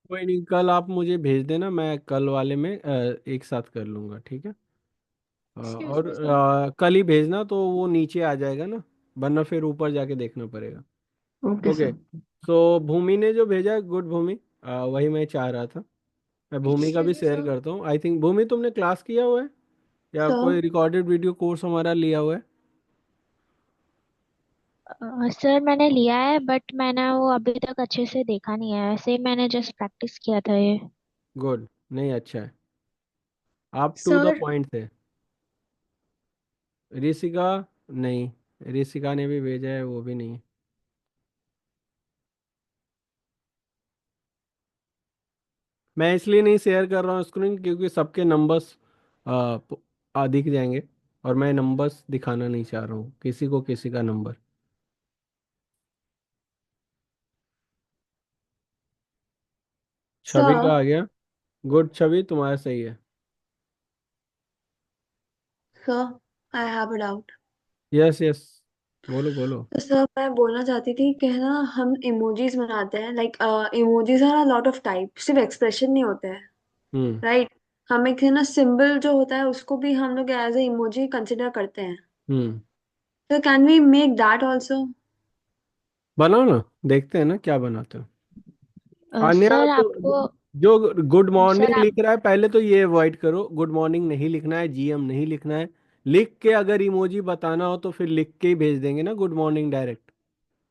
कोई नहीं, कल आप मुझे भेज देना, मैं कल वाले में एक साथ कर लूँगा, ठीक है। एक्सक्यूज और मी सर। कल ही भेजना तो वो नीचे आ जाएगा ना, वरना फिर ऊपर जाके देखना पड़ेगा। Okay okay. सर। सो भूमि ने जो भेजा है, गुड भूमि। वही मैं चाह रहा था। मैं भूमि का एक्सक्यूज भी मी शेयर सर। करता हूँ। आई थिंक भूमि तुमने क्लास किया हुआ है या सर कोई रिकॉर्डेड वीडियो कोर्स हमारा लिया हुआ है? सर मैंने लिया है बट मैंने वो अभी तक अच्छे से देखा नहीं है, ऐसे ही मैंने जस्ट प्रैक्टिस किया था ये। गुड, नहीं अच्छा है। आप टू द सर पॉइंट थे। ऋषिका, नहीं, ऋषिका ने भी भेजा है, वो भी नहीं। मैं इसलिए नहीं शेयर कर रहा हूँ स्क्रीन, क्योंकि सबके नंबर्स दिख जाएंगे, और मैं नंबर्स दिखाना नहीं चाह रहा हूँ किसी को, किसी का नंबर। छवि सर का आ गया। गुड छवि, तुम्हारा सही है। Sir I have a doubt. Yes yes, बोलो बोलो। तो सर मैं बोलना चाहती थी कि है ना, हम इमोजीज बनाते हैं, like emojis are a lot of type, सिर्फ एक्सप्रेशन नहीं होते हैं। हम्म। राइट। हम एक है ना सिंबल जो होता है उसको भी हम लोग एज ए इमोजी कंसिडर करते हैं। हम्म। तो can we make that also? बनाओ ना, देखते हैं ना क्या बनाते हो। अन्य सर तो, आपको जो गुड सर मॉर्निंग आप लिख रहा है, पहले तो ये अवॉइड करो। गुड मॉर्निंग नहीं लिखना है, जीएम नहीं लिखना है। लिख के अगर इमोजी बताना हो तो फिर लिख के ही भेज देंगे ना, गुड मॉर्निंग डायरेक्ट।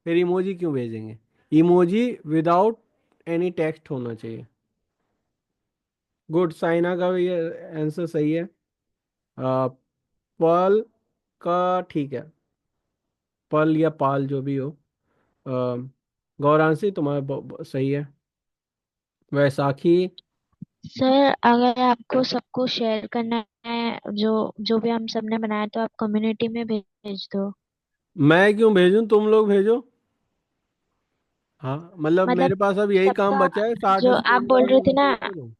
फिर इमोजी क्यों भेजेंगे? इमोजी विदाउट एनी टेक्स्ट होना चाहिए। गुड, साइना का भी आंसर सही है। पल का ठीक है, पल या पाल जो भी हो। गौरांशी तुम्हारा सही है। वैसाखी। सर अगर आपको सबको शेयर करना है जो जो भी हम सबने बनाया तो आप कम्युनिटी में भेज दो। मैं क्यों भेजूं, तुम लोग भेजो। हाँ, मतलब मतलब मेरे पास अब यही काम सबका बचा है, 60 जो आप स्क्रीन बोल रहे थे ना, शेयर करूं?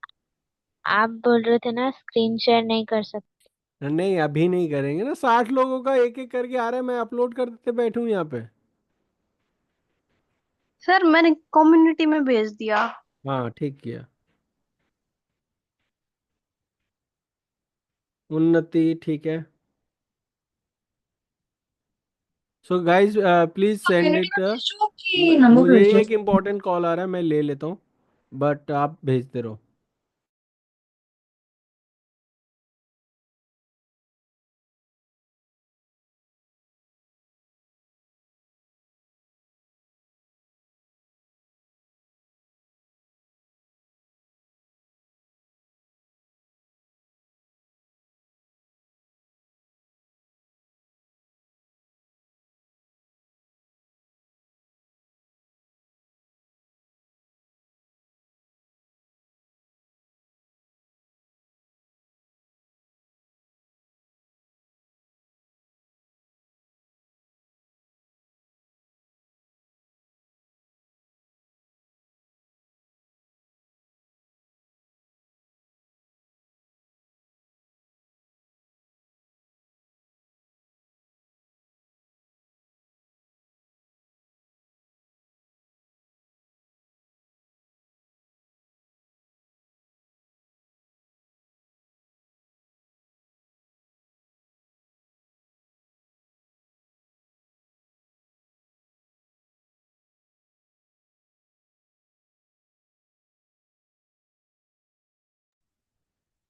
आप बोल रहे थे ना स्क्रीन शेयर नहीं कर सकते। नहीं, अभी नहीं करेंगे ना, 60 लोगों का एक एक करके आ रहा है, मैं अपलोड करते बैठूं यहाँ पे। सर मैंने कम्युनिटी में भेज दिया। हाँ, ठीक किया। उन्नति ठीक है। So guys please send community it. में भेजो कि नंबर मुझे भेजो? एक इम्पोर्टेंट कॉल आ रहा है, मैं ले लेता हूँ, बट आप भेजते रहो।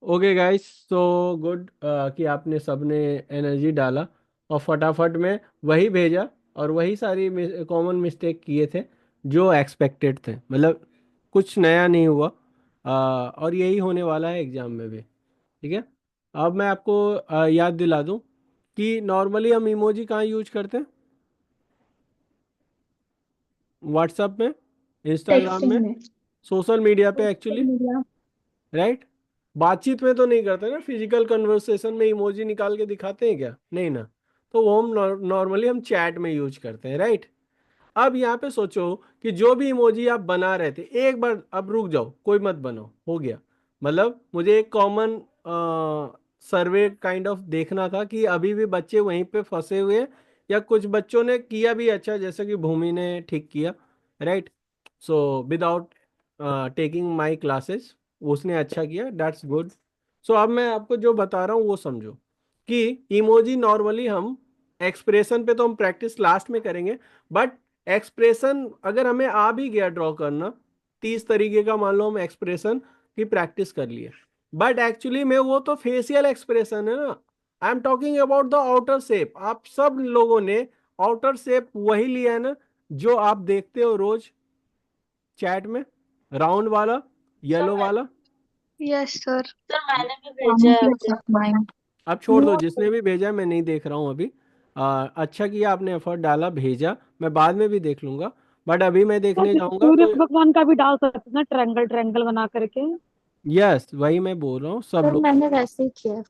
ओके गाइस, सो गुड कि आपने सबने एनर्जी डाला और फटाफट में वही भेजा, और वही सारी कॉमन मिस्टेक किए थे जो एक्सपेक्टेड थे, मतलब कुछ नया नहीं हुआ। और यही होने वाला है एग्जाम में भी, ठीक है। अब मैं आपको याद दिला दूं कि नॉर्मली हम इमोजी कहाँ यूज करते हैं? व्हाट्सएप में, इंस्टाग्राम टेक्सटिंग में, में। सोशल मीडिया पे सोशल एक्चुअली, मीडिया। राइट। बातचीत में तो नहीं करते ना, फिजिकल कन्वर्सेशन में इमोजी निकाल के दिखाते हैं क्या? नहीं ना। तो वो हम नॉर्मली हम चैट में यूज करते हैं, राइट। अब यहाँ पे सोचो कि जो भी इमोजी आप बना रहे थे, एक बार अब रुक जाओ, कोई मत बनाओ, हो गया। मतलब मुझे एक कॉमन सर्वे काइंड ऑफ देखना था कि अभी भी बच्चे वहीं पे फंसे हुए हैं, या कुछ बच्चों ने किया भी अच्छा, जैसे कि भूमि ने ठीक किया, right. So without taking my classes, उसने अच्छा किया, दैट्स गुड। सो अब मैं आपको जो बता रहा हूँ वो समझो कि इमोजी नॉर्मली हम एक्सप्रेशन पे तो हम प्रैक्टिस लास्ट में करेंगे, बट एक्सप्रेशन अगर हमें आ भी गया ड्रॉ करना 30 तरीके का, मान लो हम एक्सप्रेशन की प्रैक्टिस कर लिए, बट एक्चुअली में वो तो फेशियल एक्सप्रेशन है ना। I am talking about the outer shape. आप सब लोगों ने आउटर शेप वही लिया है ना जो आप देखते हो रोज चैट में, राउंड वाला, सर येलो मैं वाला। यस सर मैंने भी भेजा है आपको। अब छोड़ दो, जिसने भी भेजा है, मैं नहीं देख रहा हूँ अभी। अच्छा किया आपने एफर्ट डाला, भेजा, मैं बाद में भी देख लूंगा, बट अभी मैं देखने सर जाऊंगा सूर्य तो। भगवान का भी डाल सकते हैं ना, ट्रायंगल ट्रायंगल बना करके। यस, वही मैं बोल रहा हूँ सब सर लोग। मैंने वैसे ही किया।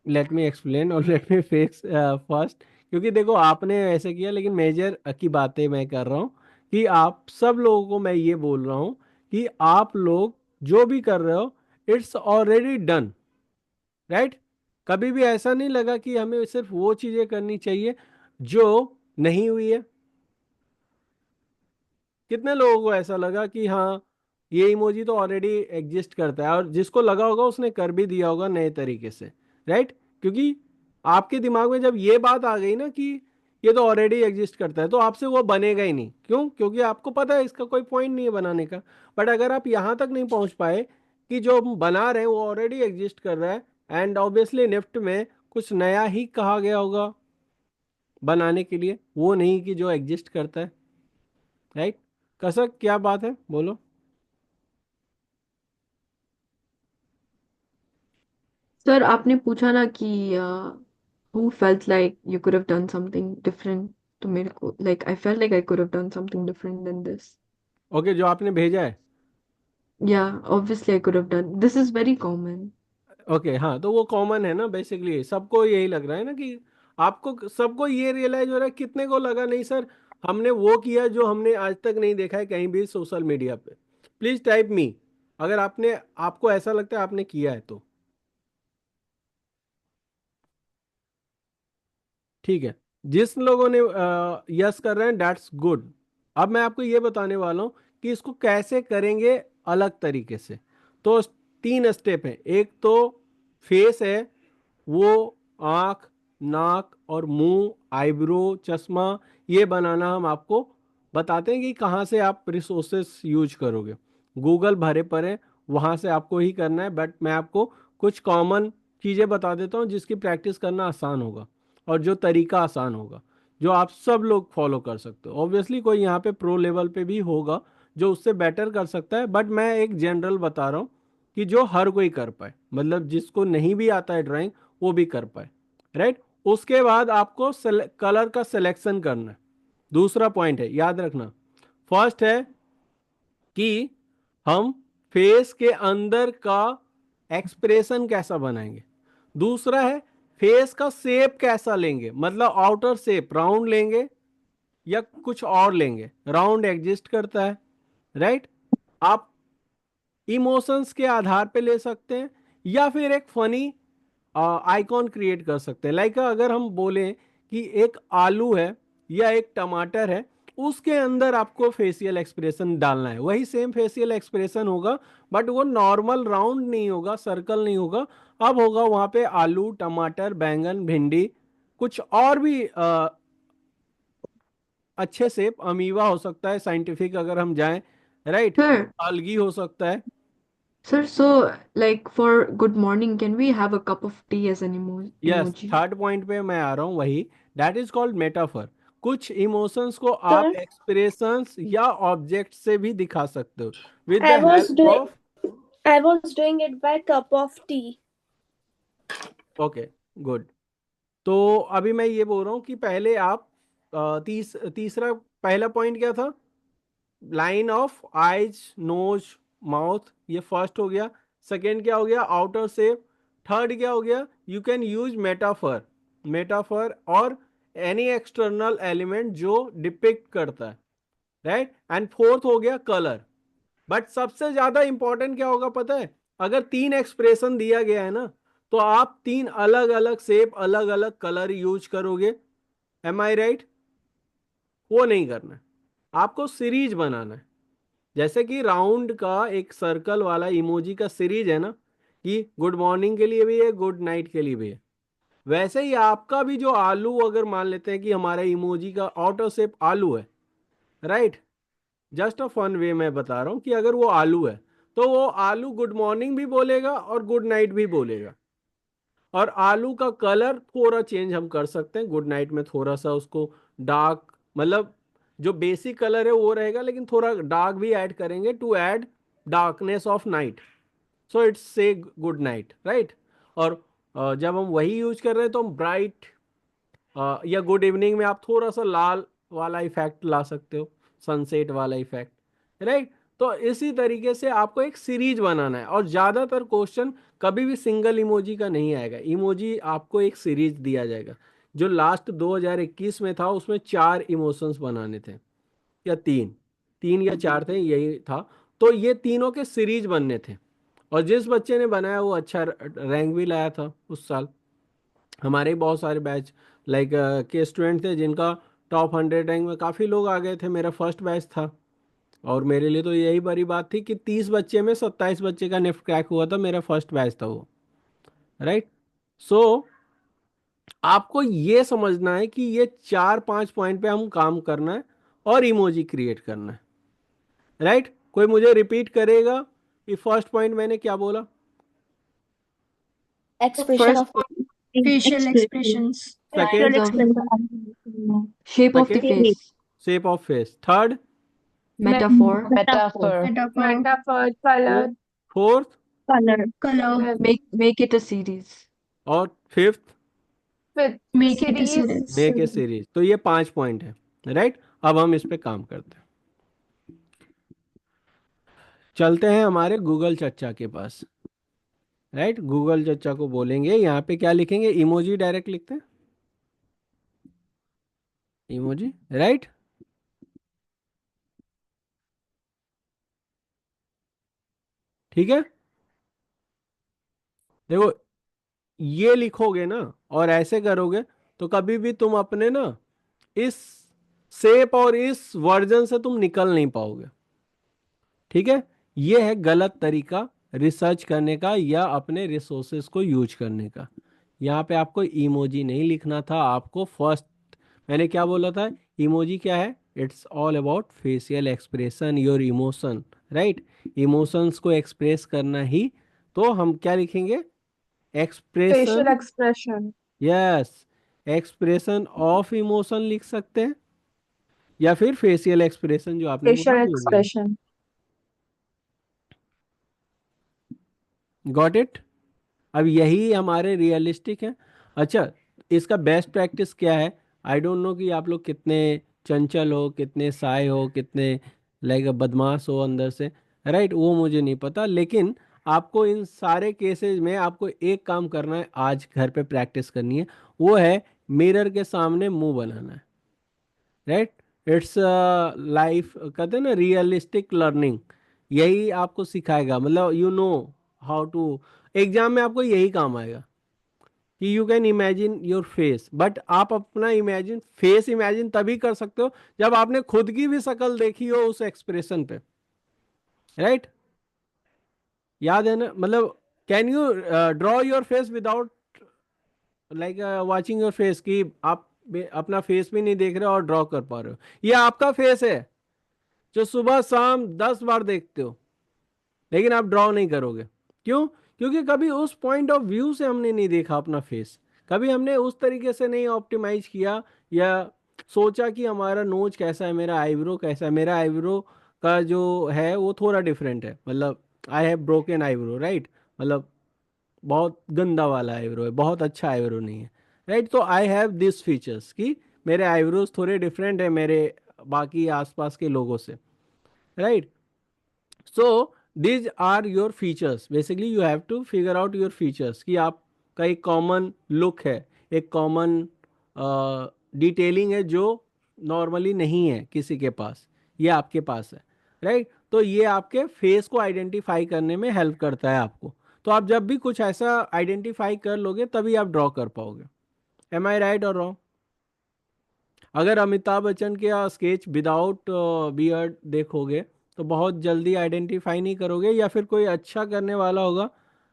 लेट मी एक्सप्लेन और लेट मी फिक्स फर्स्ट। क्योंकि देखो आपने ऐसे किया, लेकिन मेजर की बातें मैं कर रहा हूँ कि आप सब लोगों को मैं ये बोल रहा हूँ कि आप लोग जो भी कर रहे हो, इट्स ऑलरेडी डन, राइट। कभी भी ऐसा नहीं लगा कि हमें सिर्फ वो चीजें करनी चाहिए जो नहीं हुई है। कितने लोगों को ऐसा लगा कि हाँ ये इमोजी तो ऑलरेडी एग्जिस्ट करता है, और जिसको लगा होगा उसने कर भी दिया होगा नए तरीके से, राइट। क्योंकि आपके दिमाग में जब ये बात आ गई ना कि ये तो ऑलरेडी एग्जिस्ट करता है, तो आपसे वो बनेगा ही नहीं। क्यों? क्योंकि आपको पता है इसका कोई पॉइंट नहीं है बनाने का। बट अगर आप यहाँ तक नहीं पहुंच पाए कि जो हम बना रहे हैं वो ऑलरेडी एग्जिस्ट कर रहा है, एंड ऑब्वियसली निफ्ट में कुछ नया ही कहा गया होगा बनाने के लिए, वो नहीं कि जो एग्जिस्ट करता है, राइट। कसक क्या बात है, बोलो। सर आपने पूछा ना कि who felt like you could have done something different, तो मेरे को like I felt like I could have done something different than this. Okay, जो आपने भेजा है। Yeah, obviously I could have done. This is very common. Okay, हाँ, तो वो कॉमन है ना, बेसिकली सबको यही लग रहा है ना कि आपको सबको ये रियलाइज हो रहा है। कितने को लगा नहीं सर हमने वो किया जो हमने आज तक नहीं देखा है कहीं भी सोशल मीडिया पे? प्लीज टाइप मी अगर आपने, आपको ऐसा लगता है आपने किया है तो। ठीक है, जिस लोगों ने यस कर रहे हैं दैट्स गुड। अब मैं आपको ये बताने वाला हूँ कि इसको कैसे करेंगे अलग तरीके से। तो 3 स्टेप है। एक तो फेस है, वो आंख, नाक और मुंह, आईब्रो, चश्मा, ये बनाना हम आपको बताते हैं कि कहाँ से आप रिसोर्सेस यूज करोगे। गूगल भरे पड़े, वहाँ से आपको ही करना है, बट मैं आपको कुछ कॉमन चीज़ें बता देता हूँ जिसकी प्रैक्टिस करना आसान होगा और जो तरीका आसान होगा, जो आप सब लोग फॉलो कर सकते हो। ऑब्वियसली कोई यहाँ पे प्रो लेवल पे भी होगा जो उससे बेटर कर सकता है, बट मैं एक जनरल बता रहा हूँ कि जो हर कोई कर पाए, मतलब जिसको नहीं भी आता है ड्राइंग वो भी कर पाए, राइट। उसके बाद आपको कलर का सिलेक्शन करना है। दूसरा पॉइंट है, याद रखना। फर्स्ट है कि हम फेस के अंदर का एक्सप्रेशन कैसा बनाएंगे। दूसरा है फेस का शेप कैसा लेंगे, मतलब आउटर शेप राउंड लेंगे या कुछ और लेंगे। राउंड एग्जिस्ट करता है, राइट। आप इमोशंस के आधार पे ले सकते हैं या फिर एक फनी आइकॉन क्रिएट कर सकते हैं। लाइक अगर हम बोलें कि एक आलू है या एक टमाटर है, उसके अंदर आपको फेशियल एक्सप्रेशन डालना है, वही सेम फेशियल एक्सप्रेशन होगा, बट वो नॉर्मल राउंड नहीं होगा, सर्कल नहीं होगा। अब होगा वहां पे आलू, टमाटर, बैंगन, भिंडी, कुछ और भी अच्छे से अमीवा हो सकता है साइंटिफिक अगर हम जाएं, राइट। Sir, अलगी हो सकता है। sir, so like for good morning, can we have a cup of tea as an yes, emoji? Third point पे मैं आ रहा हूँ, वही दैट इज कॉल्ड मेटाफर। कुछ इमोशंस को आप सर एक्सप्रेशंस या ऑब्जेक्ट से भी दिखा सकते हो with I the was help doing of. I was doing it by cup of tea. Okay, good. तो अभी मैं ये बोल रहा हूँ कि पहले आप तीसरा, पहला पॉइंट क्या था? Line of eyes, nose, mouth, ये फर्स्ट हो गया। सेकेंड क्या हो गया? Outer shape. थर्ड क्या हो गया? You can use metaphor, metaphor और एनी एक्सटर्नल एलिमेंट जो डिपिक्ट करता है, राइट। एंड फोर्थ हो गया कलर। बट सबसे ज्यादा इंपॉर्टेंट क्या होगा पता है? अगर 3 एक्सप्रेशन दिया गया है ना, तो आप 3 अलग अलग शेप, अलग अलग कलर यूज करोगे। एम आई राइट? वो नहीं करना है, आपको सीरीज बनाना है। जैसे कि राउंड का एक सर्कल वाला इमोजी का सीरीज है ना, कि गुड मॉर्निंग के लिए भी है, गुड नाइट के लिए भी है, वैसे ही आपका भी जो आलू, अगर मान लेते हैं कि हमारा इमोजी का आउटर शेप आलू है, right, just a fun way में बता रहा हूं कि अगर वो आलू है तो वो आलू गुड मॉर्निंग भी बोलेगा और गुड नाइट भी बोलेगा। और आलू का कलर थोड़ा चेंज हम कर सकते हैं, गुड नाइट में थोड़ा सा उसको डार्क, मतलब जो बेसिक कलर है वो रहेगा, लेकिन थोड़ा डार्क भी ऐड करेंगे to add darkness of night, so it's say good night, right. और जब हम वही यूज कर रहे हैं तो हम ब्राइट या गुड इवनिंग में आप थोड़ा सा लाल वाला इफेक्ट ला सकते हो, सनसेट वाला इफेक्ट, राइट। तो इसी तरीके से आपको एक सीरीज बनाना है, और ज्यादातर क्वेश्चन कभी भी सिंगल इमोजी का नहीं आएगा, इमोजी आपको एक सीरीज दिया जाएगा। जो लास्ट 2021 में था उसमें 4 इमोशंस बनाने थे, या तीन, 3 या 4 थे, यही था। तो ये तीनों के सीरीज बनने थे, और जिस बच्चे ने बनाया वो अच्छा रैंक भी लाया था उस साल। हमारे बहुत सारे बैच लाइक के स्टूडेंट थे जिनका टॉप 100 रैंक में काफ़ी लोग आ गए थे, मेरा फर्स्ट बैच था। और मेरे लिए तो यही बड़ी बात थी कि 30 बच्चे में 27 बच्चे का नेफ्ट क्रैक हुआ था, मेरा फर्स्ट बैच था वो, राइट। सो आपको ये समझना है कि ये 4-5 पॉइंट पे हम काम करना है और इमोजी क्रिएट करना है, राइट। कोई मुझे रिपीट करेगा कि फर्स्ट पॉइंट मैंने क्या बोला? Expression First of one, facial expressions. Second, facial of expression, shape of the second face, shape of face, third, metaphor, metaphor, Metaphor, color, fourth, color, color, make it a series. और fifth, with make it a series. Make a series. तो ये 5 point है, right. अब हम इस पे काम करते हैं, चलते हैं हमारे गूगल चच्चा के पास, राइट। गूगल चच्चा को बोलेंगे, यहाँ पे क्या लिखेंगे, इमोजी डायरेक्ट लिखते हैं, इमोजी, राइट। ठीक है, देखो ये लिखोगे ना और ऐसे करोगे तो कभी भी तुम अपने ना इस शेप और इस वर्जन से तुम निकल नहीं पाओगे, ठीक है। ये है गलत तरीका रिसर्च करने का या अपने रिसोर्सेज को यूज करने का। यहाँ पे आपको इमोजी नहीं लिखना था, आपको फर्स्ट, मैंने क्या बोला था, इमोजी क्या है, it's all about facial expression, your emotion, right. Emotions को एक्सप्रेस करना ही, तो हम क्या लिखेंगे, Facial expression, expression. Yes, expression of emotion लिख सकते हैं, या फिर फेशियल एक्सप्रेशन जो आपने बोला Facial वो भी। expression. Got it. अब यही हमारे रियलिस्टिक है। अच्छा, इसका बेस्ट प्रैक्टिस क्या है, आई डोंट नो कि आप लोग कितने चंचल हो, कितने साय हो, कितने लाइक बदमाश हो अंदर से, राइट, वो मुझे नहीं पता, लेकिन आपको इन सारे केसेस में आपको एक काम करना है, आज घर पे प्रैक्टिस करनी है, वो है मिरर के सामने मुंह बनाना है, राइट। इट्स लाइफ, कहते हैं ना, रियलिस्टिक लर्निंग, यही आपको सिखाएगा, मतलब you know how to, exam में आपको यही काम आएगा कि you can imagine your face, but आप अपना इमेजिन फेस इमेजिन तभी कर सकते हो जब आपने खुद की भी शक्ल देखी हो उस एक्सप्रेशन पे, राइट। याद है ना, मतलब can you draw your face without like watching your face, कि आप अपना फेस भी नहीं देख रहे हो और ड्रॉ कर पा रहे हो, ये आपका फेस है जो सुबह शाम 10 बार देखते हो, लेकिन आप ड्रॉ नहीं करोगे, क्यों? क्योंकि कभी उस पॉइंट ऑफ व्यू से हमने नहीं देखा अपना फेस, कभी हमने उस तरीके से नहीं ऑप्टिमाइज किया, या सोचा कि हमारा नोज कैसा है, मेरा आईब्रो कैसा है, मेरा आईब्रो का जो है वो थोड़ा डिफरेंट है, मतलब I have broken eyebrow, right, मतलब बहुत गंदा वाला आईब्रो है, बहुत अच्छा आईब्रो नहीं है, राइट। तो आई हैव दिस फीचर्स कि मेरे आईब्रोज थोड़े डिफरेंट है मेरे बाकी आसपास के लोगों से, right. So these are your features, basically you have to figure out your features, कि आपका एक कॉमन लुक है, एक कॉमन डिटेलिंग है जो नॉर्मली नहीं है किसी के पास, ये आपके पास है, राइट। तो ये आपके फेस को आइडेंटिफाई करने में हेल्प करता है आपको। तो आप जब भी कुछ ऐसा आइडेंटिफाई कर लोगे तभी आप ड्रॉ कर पाओगे। एम आई राइट और रॉन्ग? अगर अमिताभ बच्चन के स्केच विदाउट बियर्ड देखोगे तो बहुत जल्दी आइडेंटिफाई नहीं करोगे, या फिर कोई अच्छा करने वाला होगा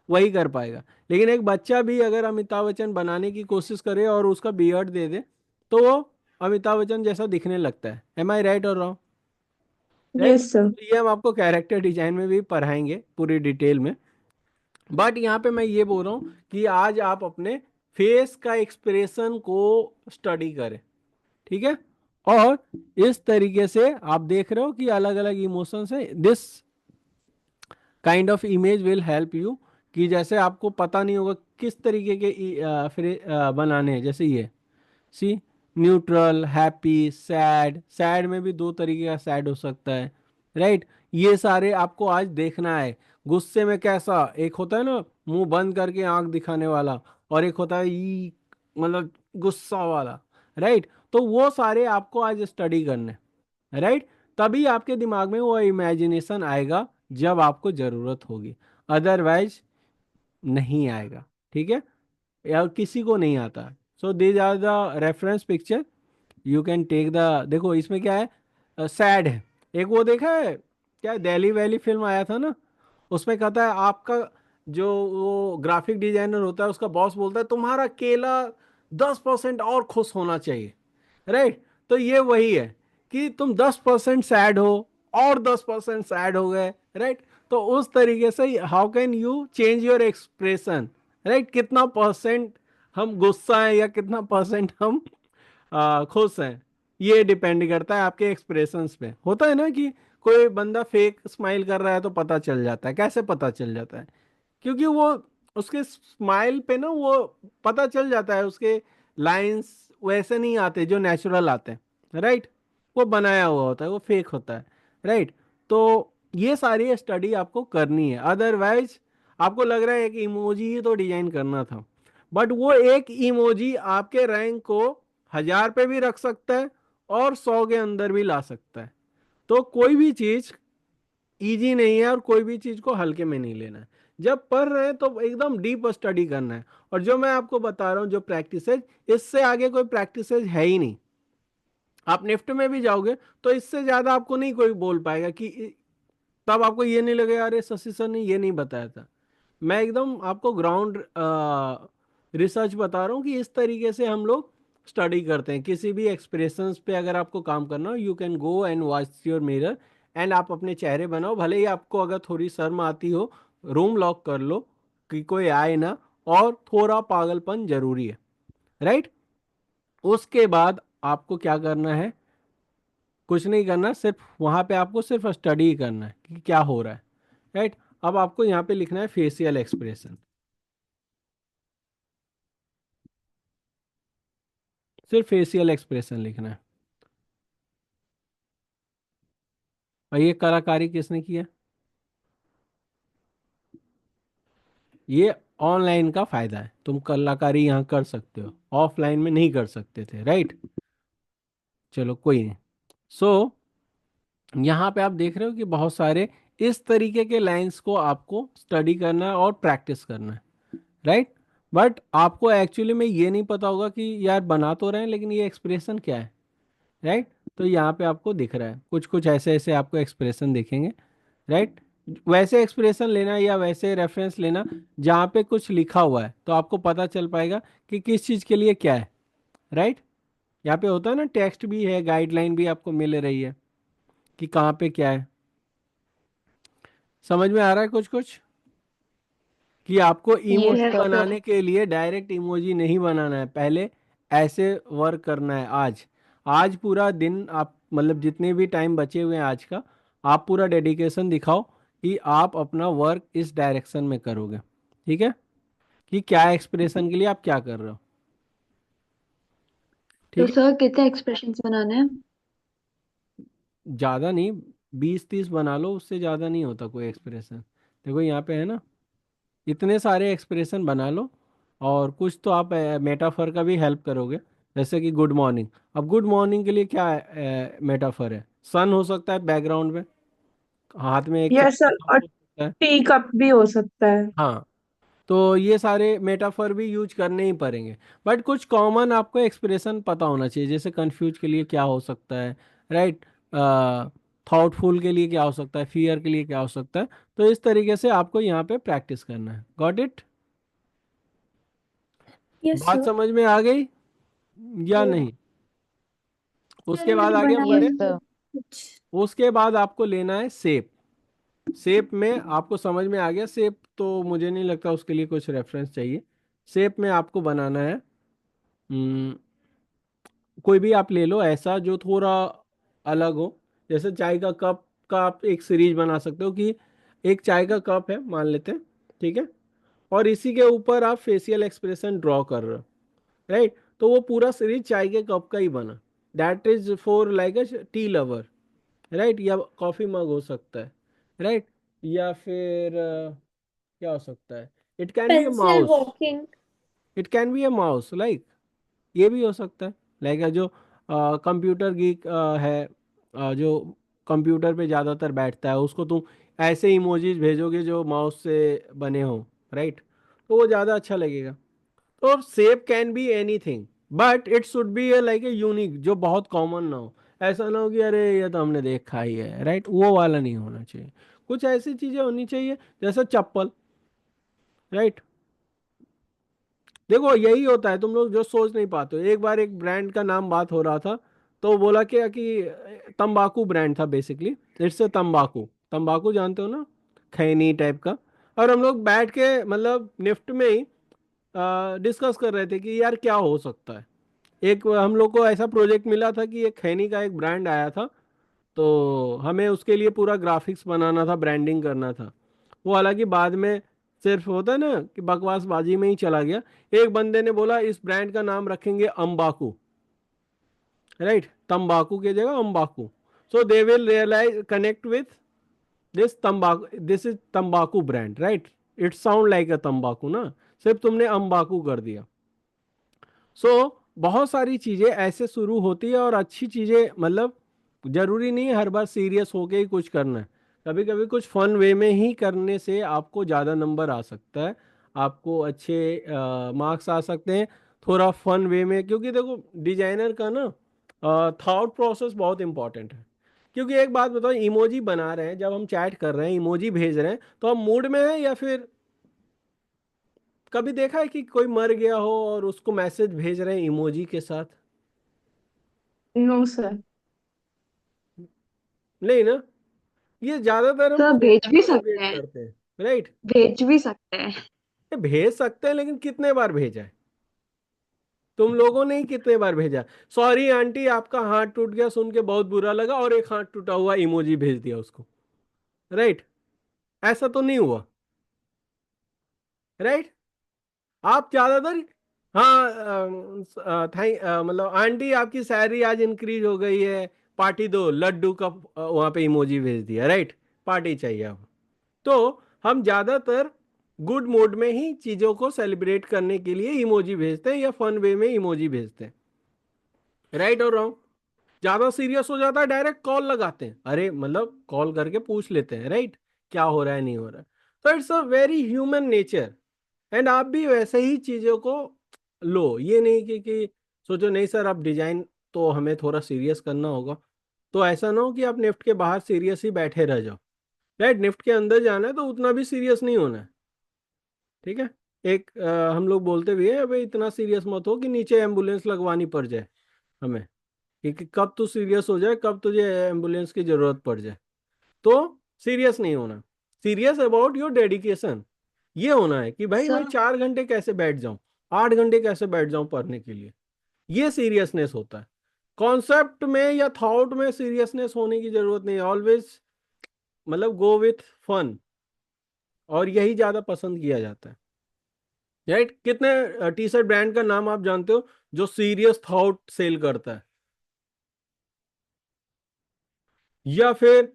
वही कर पाएगा। लेकिन एक बच्चा भी अगर अमिताभ बच्चन बनाने की कोशिश करे और उसका बियर्ड दे दे तो वो अमिताभ बच्चन जैसा दिखने लगता है। एम आई राइट और रॉन्ग? राइट। Yes, sir. तो ये हम आपको कैरेक्टर डिजाइन में भी पढ़ाएंगे पूरी डिटेल में। बट यहाँ पे मैं ये बोल रहा हूँ कि आज आप अपने फेस का एक्सप्रेशन को स्टडी करें, ठीक है। और इस तरीके से आप देख रहे हो कि अलग अलग इमोशंस है। This kind of image will help you, कि जैसे आपको पता नहीं होगा किस तरीके के बनाने हैं। जैसे ये सी, न्यूट्रल, हैप्पी, सैड। सैड में भी दो तरीके का सैड हो सकता है, राइट। ये सारे आपको आज देखना है। गुस्से में कैसा, एक होता है ना मुंह बंद करके आंख दिखाने वाला, और एक होता है ई, मतलब गुस्सा वाला, राइट। तो वो सारे आपको आज स्टडी करने, राइट। तभी आपके दिमाग में वो इमेजिनेशन आएगा जब आपको जरूरत होगी, अदरवाइज नहीं आएगा, ठीक है। या किसी को नहीं आता। So these are the reference picture, you can take the. देखो इसमें क्या है, सैड है। एक वो देखा है क्या, दिल्ली वैली फिल्म आया था ना, उसमें कहता है आपका जो वो ग्राफिक डिजाइनर होता है उसका बॉस बोलता है तुम्हारा केला 10% और खुश होना चाहिए, राइट। तो ये वही है कि तुम 10% सैड हो और 10% सैड हो गए, राइट। तो उस तरीके से how can you change your expression, right. कितना परसेंट हम गुस्सा हैं या कितना परसेंट हम खुश हैं, ये डिपेंड करता है आपके एक्सप्रेशंस पे। होता है ना कि कोई बंदा फेक स्माइल कर रहा है तो पता चल जाता है। कैसे पता चल जाता है? क्योंकि वो उसके स्माइल पे ना वो पता चल जाता है, उसके लाइंस वैसे नहीं आते जो नेचुरल आते हैं, राइट। वो बनाया हुआ होता है, वो फेक होता है, राइट। तो ये सारी स्टडी आपको करनी है, अदरवाइज आपको लग रहा है कि इमोजी ही तो डिजाइन करना था, बट वो एक इमोजी आपके रैंक को 1000 पे भी रख सकता है और 100 के अंदर भी ला सकता है। तो कोई भी चीज इजी नहीं है और कोई भी चीज को हल्के में नहीं लेना है। जब पढ़ रहे हैं तो एकदम डीप स्टडी करना है। और जो मैं आपको बता रहा हूँ जो प्रैक्टिस है, इससे आगे कोई प्रैक्टिस है ही नहीं। आप निफ्ट में भी जाओगे तो इससे ज्यादा आपको नहीं कोई बोल पाएगा कि तब आपको ये नहीं लगेगा अरे शशि सर ने ये नहीं बताया था। मैं एकदम आपको ग्राउंड रिसर्च बता रहा हूँ कि इस तरीके से हम लोग स्टडी करते हैं। किसी भी एक्सप्रेशंस पे अगर आपको काम करना हो, you can go and watch your mirror and आप अपने चेहरे बनाओ। भले ही आपको अगर थोड़ी शर्म आती हो, रूम लॉक कर लो कि कोई आए ना, और थोड़ा पागलपन जरूरी है, राइट। उसके बाद आपको क्या करना है? कुछ नहीं करना, सिर्फ वहां पे आपको सिर्फ स्टडी करना है कि क्या हो रहा है, राइट। अब आपको यहाँ पे लिखना है फेशियल एक्सप्रेशन, सिर्फ फेशियल एक्सप्रेशन लिखना है। और ये कलाकारी किसने किया? ये ऑनलाइन का फायदा है, तुम कलाकारी यहाँ कर सकते हो, ऑफलाइन में नहीं कर सकते थे, राइट। चलो कोई नहीं। सो यहाँ पे आप देख रहे हो कि बहुत सारे इस तरीके के लाइंस को आपको स्टडी करना है और प्रैक्टिस करना है, राइट। बट आपको एक्चुअली में ये नहीं पता होगा कि यार बना तो रहे हैं लेकिन ये एक्सप्रेशन क्या है, राइट। तो यहाँ पे आपको दिख रहा है कुछ कुछ ऐसे ऐसे आपको एक्सप्रेशन दिखेंगे, राइट। वैसे एक्सप्रेशन लेना या वैसे रेफरेंस लेना जहाँ पे कुछ लिखा हुआ है तो आपको पता चल पाएगा कि किस चीज़ के लिए क्या है, राइट। यहाँ पे होता है ना टेक्स्ट भी है, गाइडलाइन भी आपको मिल रही है कि कहाँ पे क्या है। समझ में आ रहा है कुछ कुछ कि आपको यस इमोजी सर। बनाने के लिए डायरेक्ट इमोजी नहीं बनाना है, पहले ऐसे वर्क करना है। आज आज पूरा दिन आप मतलब जितने भी टाइम बचे हुए हैं आज का, आप पूरा डेडिकेशन दिखाओ कि आप अपना वर्क इस डायरेक्शन में करोगे, ठीक है। कि क्या एक्सप्रेशन के लिए आप क्या कर रहे हो, तो ठीक है। सर कितने एक्सप्रेशंस बनाने हैं? ज़्यादा नहीं, 20-30 बना लो, उससे ज़्यादा नहीं होता कोई एक्सप्रेशन। देखो यहाँ पे है ना, इतने सारे एक्सप्रेशन बना लो। और कुछ तो आप मेटाफर का भी हेल्प करोगे, जैसे कि गुड मॉर्निंग। अब गुड मॉर्निंग के लिए क्या मेटाफर है? सन हो सकता है बैकग्राउंड में, हाथ में एक Yes, sir. कप और हो सकता है। टी कप भी हो सकता है. हाँ, तो ये सारे मेटाफर भी यूज करने ही पड़ेंगे। बट कुछ कॉमन आपको एक्सप्रेशन पता होना चाहिए, जैसे कंफ्यूज के लिए क्या हो सकता है, राइट। थॉटफुल के लिए क्या हो सकता है, फियर के लिए क्या हो सकता है। तो इस तरीके से आपको यहाँ पे प्रैक्टिस करना है। Got it? Yes, बात sir. समझ में आ गई या Yeah. नहीं? सर उसके बाद मैंने आगे बनाया बढ़े। यस नहीं सर। कुछ। उसके बाद आपको लेना है शेप। शेप में आपको समझ में आ गया, शेप तो मुझे नहीं लगता उसके लिए कुछ रेफरेंस चाहिए। शेप में आपको बनाना है कोई भी आप ले लो ऐसा जो थोड़ा अलग हो। जैसे चाय का कप का आप एक सीरीज बना सकते हो कि एक चाय का कप है मान लेते हैं, ठीक है, और इसी के ऊपर आप फेशियल एक्सप्रेशन ड्रॉ कर रहे हो, राइट। तो वो पूरा सीरीज चाय के कप का ही बना। That is for like a tea lover, right, या कॉफी मग हो सकता है, राइट, या फिर क्या हो सकता है, it can be a pencil mouse, walking. It can be a mouse like, ये भी हो सकता है। लाइक जो कंप्यूटर गीक है, जो कंप्यूटर पे ज़्यादातर बैठता है, उसको तुम ऐसे इमोजीज भेजोगे जो माउस से बने हो, राइट, तो वो ज़्यादा अच्छा लगेगा। तो shape can be anything, but it should be like a unique, जो बहुत कॉमन ना हो। ऐसा ना हो कि अरे ये तो हमने देखा ही है, राइट, वो वाला नहीं होना चाहिए। कुछ ऐसी चीज़ें होनी चाहिए जैसे चप्पल, राइट। देखो यही होता है, तुम लोग जो सोच नहीं पाते हो। एक बार एक ब्रांड का नाम बात हो रहा था, तो बोला क्या कि तंबाकू ब्रांड था बेसिकली, इट्स ए तंबाकू। तंबाकू जानते हो ना, खैनी टाइप का। और हम लोग बैठ के मतलब निफ्ट में ही डिस्कस कर रहे थे कि यार क्या हो सकता है। एक हम लोग को ऐसा प्रोजेक्ट मिला था कि एक खैनी का एक ब्रांड आया था, तो हमें उसके लिए पूरा ग्राफिक्स बनाना था, ब्रांडिंग करना था। वो हालांकि बाद में सिर्फ होता है ना कि बकवासबाजी में ही चला गया। एक बंदे ने बोला इस ब्रांड का नाम रखेंगे अम्बाकू, राइट, तंबाकू की जगह अम्बाकू। So they will realize connect with this तंबाकू, दिस इज तंबाकू brand, right. It sound like a तंबाकू ना, सिर्फ तुमने अम्बाकू कर दिया। सो बहुत सारी चीजें ऐसे शुरू होती है, और अच्छी चीजें मतलब जरूरी नहीं है हर बार सीरियस होके ही कुछ करना है। कभी कभी कुछ फन वे में ही करने से आपको ज़्यादा नंबर आ सकता है, आपको अच्छे मार्क्स आ सकते हैं थोड़ा फन वे में। क्योंकि देखो डिजाइनर का ना थॉट प्रोसेस बहुत इंपॉर्टेंट है। क्योंकि एक बात बताओ, इमोजी बना रहे हैं, जब हम चैट कर रहे हैं इमोजी भेज रहे हैं, तो हम मूड में हैं या फिर कभी देखा है कि कोई मर गया हो और उसको मैसेज भेज रहे हैं इमोजी के साथ? No sir. नहीं ना, ये ज्यादातर हम सर भेज खुशी भी को सकते वेट हैं, करते हैं, राइट। भेज भी सकते हैं। ये भेज सकते हैं लेकिन कितने बार भेजा है तुम लोगों ने ही, कितने बार भेजा? सॉरी आंटी आपका हाथ टूट गया सुन के बहुत बुरा लगा, और एक हाथ टूटा हुआ इमोजी भेज दिया उसको, राइट। ऐसा तो नहीं हुआ, राइट। आप ज्यादातर हाँ थैंक मतलब आंटी आपकी सैलरी आज इंक्रीज हो गई है, पार्टी दो, लड्डू का वहां पे इमोजी भेज दिया, राइट, पार्टी चाहिए अब। तो हम ज्यादातर गुड मोड में ही चीजों को सेलिब्रेट करने के लिए इमोजी भेजते हैं या फन वे में इमोजी भेजते हैं, राइट और रॉन्ग? ज्यादा सीरियस हो जाता है डायरेक्ट कॉल लगाते हैं, अरे मतलब कॉल करके पूछ लेते हैं, राइट, क्या हो रहा है नहीं हो रहा है। तो it's a very human nature, and आप भी वैसे ही चीजों को लो। ये नहीं कि सोचो नहीं सर अब डिजाइन तो हमें थोड़ा सीरियस करना होगा। तो ऐसा ना हो कि आप निफ्ट के बाहर सीरियस ही बैठे रह जाओ, राइट। निफ्ट के अंदर जाना है तो उतना भी सीरियस नहीं होना है, ठीक है। एक हम लोग बोलते भी है भाई इतना सीरियस मत हो कि नीचे एम्बुलेंस लगवानी पड़ जाए हमें, कि कब तू सीरियस हो जाए, कब तुझे एम्बुलेंस की जरूरत पड़ जाए। तो सीरियस नहीं होना, सीरियस अबाउट योर डेडिकेशन। ये होना है कि भाई मैं सर 4 घंटे कैसे बैठ जाऊं, 8 घंटे कैसे बैठ जाऊं पढ़ने के लिए। ये सीरियसनेस होता है। कॉन्सेप्ट में या थॉट में सीरियसनेस होने की जरूरत नहीं है, ऑलवेज मतलब गो विथ फन, और यही ज्यादा पसंद किया जाता है, राइट। कितने टी शर्ट ब्रांड का नाम आप जानते हो जो सीरियस थॉट सेल करता है? या फिर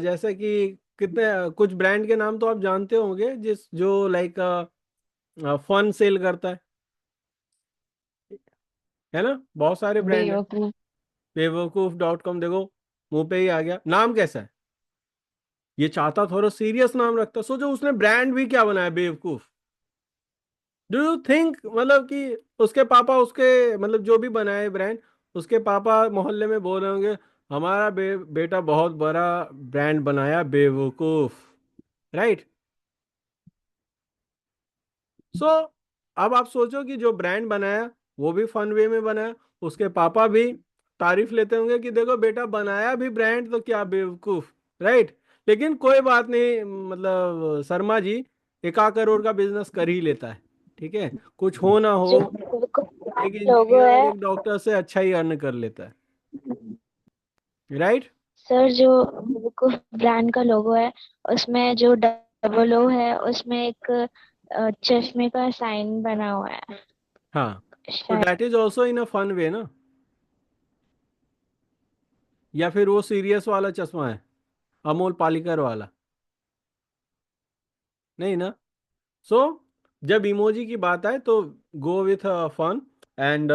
जैसे कि कितने कुछ ब्रांड के नाम तो आप जानते होंगे जिस जो लाइक फन सेल करता है ना, बहुत सारे ब्रांड है। बेवकूफ। बेवकूफ.com देखो, मुंह पे ही आ गया। नाम कैसा है? ये चाहता थोड़ा सीरियस नाम रखता, सोचो उसने ब्रांड भी क्या बनाया, बेवकूफ। डू यू थिंक मतलब कि उसके पापा उसके मतलब जो भी बनाए ब्रांड, उसके पापा मोहल्ले में बोल रहे होंगे हमारा बेटा बहुत बड़ा ब्रांड बनाया बेवकूफ, राइट। सो अब आप सोचो कि जो ब्रांड बनाया वो भी फन वे में बनाया, उसके पापा भी तारीफ लेते होंगे कि देखो बेटा बनाया भी ब्रांड तो क्या बेवकूफ, राइट। लेकिन कोई बात नहीं, मतलब शर्मा जी 1 करोड़ का बिजनेस कर ही लेता है, ठीक है, कुछ हो ना हो, जो एक लोगो इंजीनियर और है एक डॉक्टर से अच्छा ही अर्न कर लेता है, राइट। सर, जो ब्रांड का लोगो है उसमें जो डबल ओ है उसमें एक चश्मे का साइन बना हुआ है हाँ, तो शायद। That is also in a fun way ना, या फिर वो सीरियस वाला चश्मा है, अमोल पालेकर वाला, नहीं ना। सो जब इमोजी की बात आए तो गो विथ फन एंड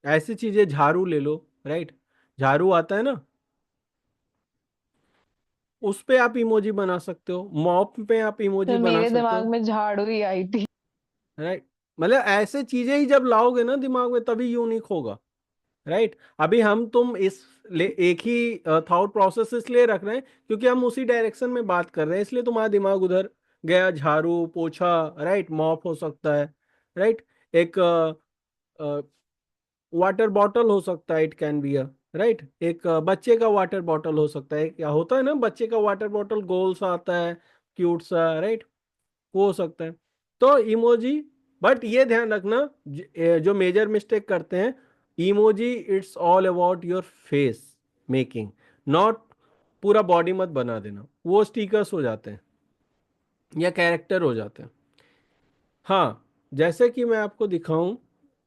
ऐसी चीजें, झाड़ू ले लो, राइट, झाड़ू आता है ना, उस पे आप इमोजी बना सकते हो, मॉप पे आप इमोजी सर बना मेरे सकते दिमाग हो, में झाड़ू ही आई थी। राइट। मतलब ऐसे चीजें ही जब लाओगे ना दिमाग में तभी यूनिक होगा, राइट। अभी हम तुम एक ही थॉट प्रोसेस इसलिए रख रहे हैं क्योंकि हम उसी डायरेक्शन में बात कर रहे हैं, इसलिए तुम्हारा दिमाग उधर गया, झाड़ू पोछा, राइट, मॉप हो सकता है, राइट। एक वाटर बॉटल हो सकता है, it can be a, right, एक बच्चे का वाटर बॉटल हो सकता है, क्या होता है ना बच्चे का वाटर बॉटल गोल सा आता है, क्यूट सा, राइट, वो हो सकता है। तो इमोजी, बट ये ध्यान रखना जो मेजर मिस्टेक करते हैं, emoji it's all about your face making, not पूरा बॉडी मत बना देना, वो स्टिकर्स हो जाते हैं या कैरेक्टर हो जाते हैं। हाँ, जैसे कि मैं आपको दिखाऊं,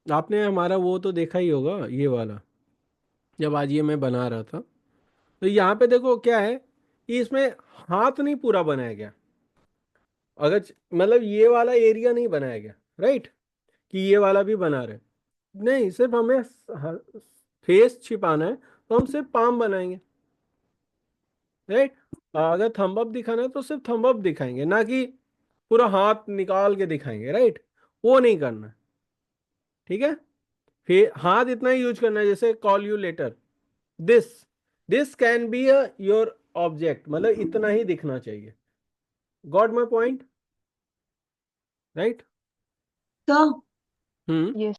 आपने हमारा वो तो देखा ही होगा ये वाला, जब आज ये मैं बना रहा था, तो यहाँ पे देखो क्या है कि इसमें हाथ नहीं पूरा बनाया गया, अगर मतलब ये वाला एरिया नहीं बनाया गया, राइट, कि ये वाला भी बना रहे, नहीं, सिर्फ हमें फेस छिपाना है तो हम सिर्फ पाम बनाएंगे, राइट। अगर थंब अप दिखाना है तो सिर्फ थंब अप दिखाएंगे, ना कि पूरा हाथ निकाल के दिखाएंगे, राइट, वो नहीं करना है, ठीक है। फिर हाथ इतना ही यूज करना है, जैसे call you letter, this this can be a your object, मतलब इतना ही दिखना चाहिए, गॉट माई पॉइंट, राइट। तो हम्म ये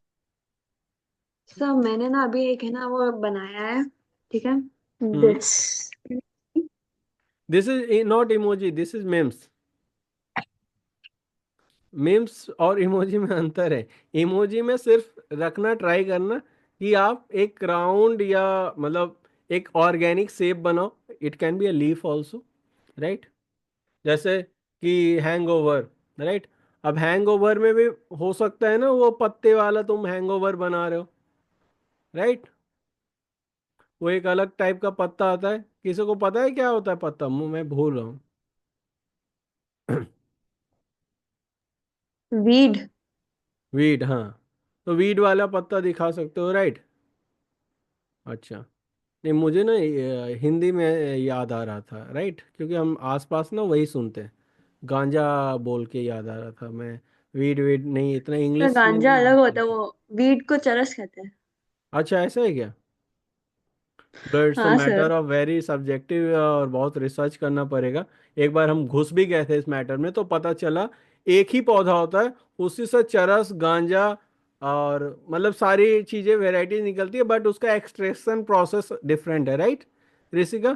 सर मैंने ना अभी एक है ना वो बनाया है, ठीक है, hmm this. This is not emoji, this is memes. Memes और इमोजी में अंतर है, इमोजी में सिर्फ रखना ट्राई करना कि आप एक राउंड या मतलब एक ऑर्गेनिक शेप बनाओ, it can be a leaf also, right, जैसे कि हैंगओवर, राइट। अब हैंगओवर में भी हो सकता है ना वो पत्ते वाला तुम हैंगओवर बना रहे हो, राइट, वो एक अलग टाइप का पत्ता आता है, किसी को पता है क्या होता है पत्ता, मैं भूल रहा हूँ। वीड। वीड, हाँ, तो वीड वाला पत्ता दिखा सकते हो, राइट। अच्छा, नहीं मुझे ना हिंदी में याद आ रहा था, राइट, क्योंकि हम आसपास ना वही सुनते हैं, गांजा बोल के याद आ रहा था मैं, वीड वीड नहीं, इतना सर इंग्लिश में गांजा नहीं अलग बात होता है, करते। वो वीड को चरस कहते हैं। अच्छा, ऐसा है क्या, तो इट्स अ हाँ matter sir. Of very subjective और बहुत रिसर्च करना पड़ेगा। एक बार हम घुस भी गए थे इस मैटर में तो पता चला एक ही पौधा होता है, उसी से चरस, गांजा और मतलब सारी चीजें वेराइटी निकलती है, बट उसका एक्सट्रैक्शन प्रोसेस डिफरेंट है, राइट ऋषिका,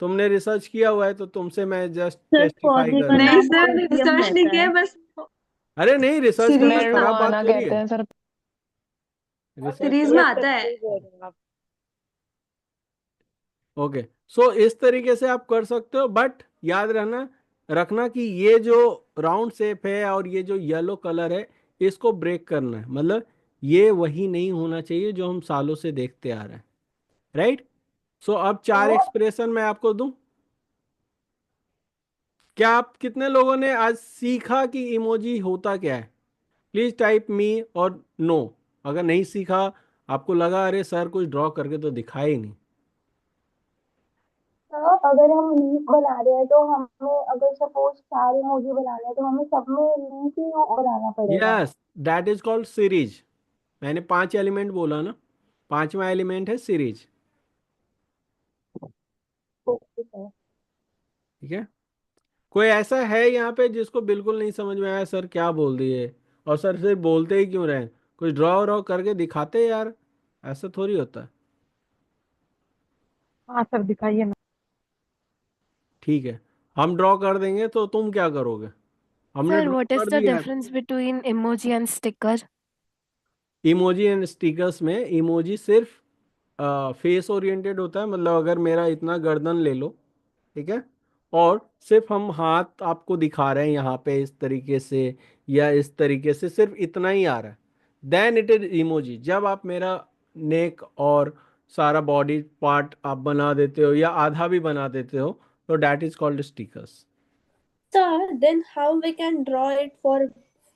तुमने रिसर्च किया हुआ है तो तुमसे मैं जस्ट सर टेस्टिफाई पौधे कर का रहा हूँ। नहीं नाम सर, ओइडियम रिसर्च नहीं रहता किया, है। बस अरे नहीं, रिसर्च करना सीरीज खराब बात मैरिजुआना थोड़ी कहते है, हैं सर। रिसर्च सीरीज करना। में यस सर, आता है। सही बोल रहे हो आप। ओके, सो इस तरीके से आप कर सकते हो, बट याद रहना रखना कि ये जो राउंड शेप है और ये जो येलो कलर है, इसको ब्रेक करना है, मतलब ये वही नहीं होना चाहिए जो हम सालों से देखते आ रहे हैं, राइट। सो अब 4 एक्सप्रेशन मैं आपको दूं, क्या आप कितने लोगों ने आज सीखा कि इमोजी होता क्या है, प्लीज टाइप मी और नो, अगर नहीं सीखा, आपको लगा अरे सर कुछ ड्रॉ करके तो दिखाया ही नहीं। तो अगर हम लीफ बना रहे हैं तो हमें अगर सपोज 4 इमोजी बनाने हैं तो हमें सब में लीफ ही बनाना पड़ेगा। Yes, that is called series, मैंने 5 एलिमेंट बोला ना, 5वां एलिमेंट है सीरीज, फोकस है। ठीक है। कोई ऐसा है यहाँ पे जिसको बिल्कुल नहीं समझ में आया सर क्या बोल दिए, और सर सिर्फ बोलते ही क्यों रहे, कुछ ड्रॉ व्रॉ करके दिखाते यार, ऐसा थोड़ी होता है। हाँ सर, दिखाइए ना। ठीक है, हम ड्रॉ कर देंगे तो तुम क्या करोगे? हमने Sir, ड्रॉ what is कर the दिया है। difference between emoji and sticker? Emoji and stickers में इमोजी सिर्फ फेस ओरिएंटेड होता है, मतलब अगर मेरा इतना गर्दन ले लो, ठीक है, और सिर्फ हम हाथ आपको दिखा रहे हैं यहाँ पे इस तरीके से या इस तरीके से, सिर्फ इतना ही आ रहा है, देन इट इज इमोजी। जब आप मेरा नेक और सारा बॉडी पार्ट आप बना देते हो या आधा भी बना देते हो, तो that is called stickers. Sir, then how we can draw it for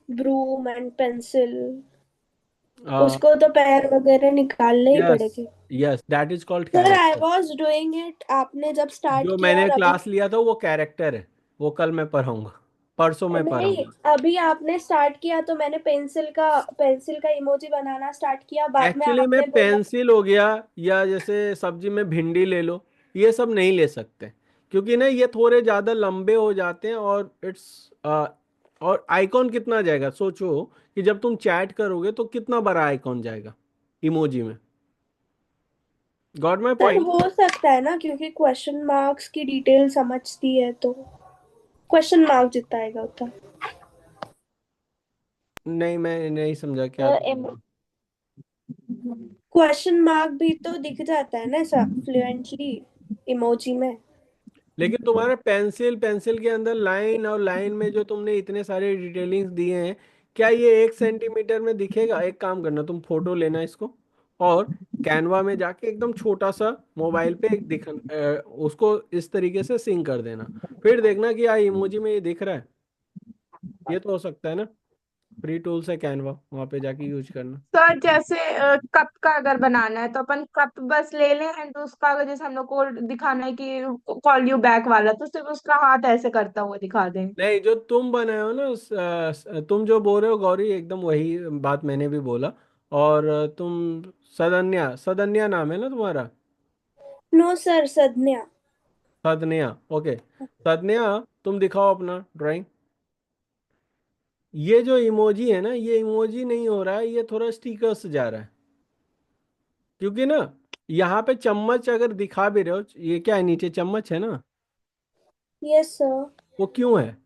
broom and pencil? उसको तो पैर वगैरह निकालने ही यस, पड़ेंगे। Yes, that is called sir, I character. Was doing it, आपने जब स्टार्ट जो किया मैंने और अभी क्लास लिया था वो कैरेक्टर है, वो कल मैं पढ़ाऊंगा, परसों मैं नहीं, पढ़ाऊंगा। अभी आपने स्टार्ट किया तो मैंने पेंसिल का इमोजी बनाना स्टार्ट किया, बाद में एक्चुअली में आपने बोला। पेंसिल हो गया, या जैसे सब्जी में भिंडी ले लो, ये सब नहीं ले सकते, क्योंकि ना ये थोड़े ज्यादा लंबे हो जाते हैं, और और आइकॉन कितना जाएगा सोचो, कि जब तुम चैट करोगे तो कितना बड़ा आइकॉन जाएगा इमोजी में। Got my sir, point? हो सकता है ना, क्योंकि क्वेश्चन मार्क्स की डिटेल समझती है तो क्वेश्चन मार्क जितना आएगा उतना। नहीं, मैं नहीं समझा क्या। क्वेश्चन मार्क भी तो दिख जाता है ना सर फ्लुएंटली इमोजी में। लेकिन तुम्हारा पेंसिल पेंसिल के अंदर लाइन, और लाइन में जो तुमने इतने सारे डिटेलिंग्स दिए हैं, क्या ये 1 सेंटीमीटर में दिखेगा? एक काम करना, तुम फोटो लेना इसको, और कैनवा में जाके एकदम छोटा सा मोबाइल पे उसको इस तरीके से सिंक कर देना, फिर देखना कि इमोजी में ये दिख रहा है। ये तो हो सकता है ना, फ्री टूल्स है कैनवा, वहां पे जाके यूज करना। सर जैसे कप का अगर बनाना है तो अपन कप बस ले लें, एंड उसका अगर जैसे हम लोग को दिखाना है कि कॉल यू बैक वाला, तो सिर्फ उसका हाथ ऐसे करता हुआ दिखा दें। नहीं, जो तुम बनाए हो ना, तुम जो बोल रहे हो गौरी, एकदम वही बात मैंने भी बोला। और तुम सदन्या, सदन्या नाम है ना तुम्हारा? No sir, Sadanya. Sadanya, okay. Sadanya, तुम दिखाओ अपना ड्राइंग। ये जो इमोजी है ना, ये इमोजी नहीं हो रहा है, ये थोड़ा स्टिकर से जा रहा है, क्योंकि ना यहाँ पे चम्मच अगर दिखा भी रहे हो, ये क्या है, नीचे चम्मच है ना, यस सर। वो क्यों है?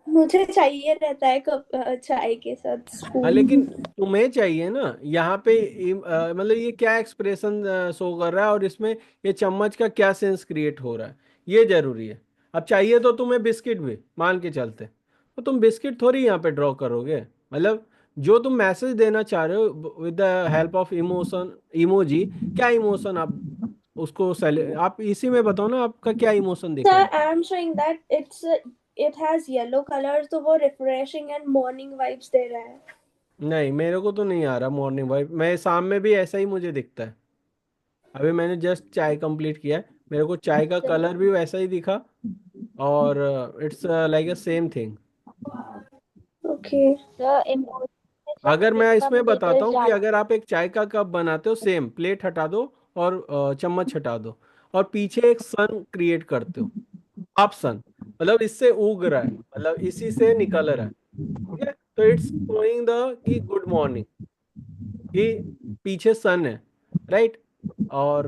मुझे चाहिए रहता है कप चाय के साथ हाँ, स्पून। लेकिन तुम्हें चाहिए ना यहाँ पे मतलब ये क्या एक्सप्रेशन शो कर रहा है, और इसमें ये चम्मच का क्या सेंस क्रिएट हो रहा है, ये जरूरी है। अब चाहिए तो तुम्हें बिस्किट भी मान के चलते, तो तुम बिस्किट थोड़ी यहाँ पे ड्रॉ करोगे, मतलब जो तुम मैसेज देना चाह रहे हो with the help of emotion, emoji, क्या इमोशन आप उसको आप इसी में बताओ ना, आपका क्या इमोशन दिख रहा सर, है? I am showing that it has yellow colour, तो वो रिफ्रेशिंग एंड मॉर्निंग वाइब्स दे रहा है। नहीं, मेरे को तो नहीं आ रहा मॉर्निंग वाइब, मैं शाम में भी ऐसा ही मुझे दिखता है। अभी मैंने जस्ट चाय कंप्लीट किया है, मेरे को चाय का कलर भी वैसा ही दिखा, और it's like a same thing. Okay. Sir emoji में सब अगर मैं कम इसमें बताता डिटेल्स हूँ कि डाल। अगर आप एक चाय का कप बनाते हो, सेम प्लेट हटा दो और चम्मच हटा दो, और पीछे एक सन क्रिएट करते हो, आप सन, मतलब इससे उग रहा है, मतलब इसी से निकल रहा है, ठीक है, तो इट्स शोइंग द कि गुड मॉर्निंग, कि पीछे सन है, राइट। और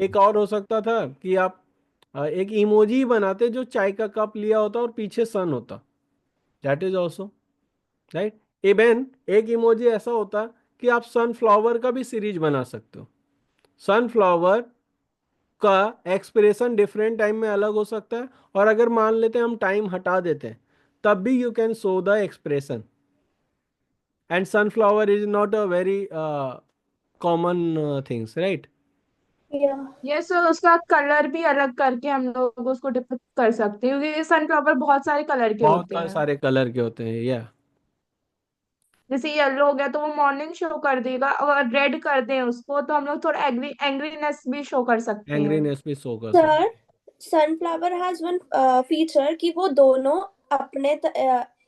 एक और हो सकता था कि आप एक इमोजी बनाते जो चाय का कप लिया होता और पीछे सन होता, that is also right. Even एक इमोजी ऐसा होता कि आप सनफ्लावर का भी सीरीज बना सकते हो। सनफ्लावर का एक्सप्रेशन डिफरेंट टाइम में अलग हो सकता है, और अगर मान लेते हैं हम टाइम हटा देते हैं, तब भी you can show the expression, and sunflower is not a very common things, right. या ये सर उसका कलर भी अलग करके हम लोग उसको डिपिक्ट कर सकते हैं, क्योंकि सनफ्लावर बहुत सारे कलर के बहुत होते हैं। सारे कलर के होते हैं, या जैसे येलो हो गया तो वो मॉर्निंग शो कर देगा, अगर रेड कर दें उसको तो हम लोग थोड़ा एंग्रीनेस भी शो कर सकते हैं। एंग्रीनेस भी शो कर सकते sir, sunflower has one feature कि वो दोनों अपने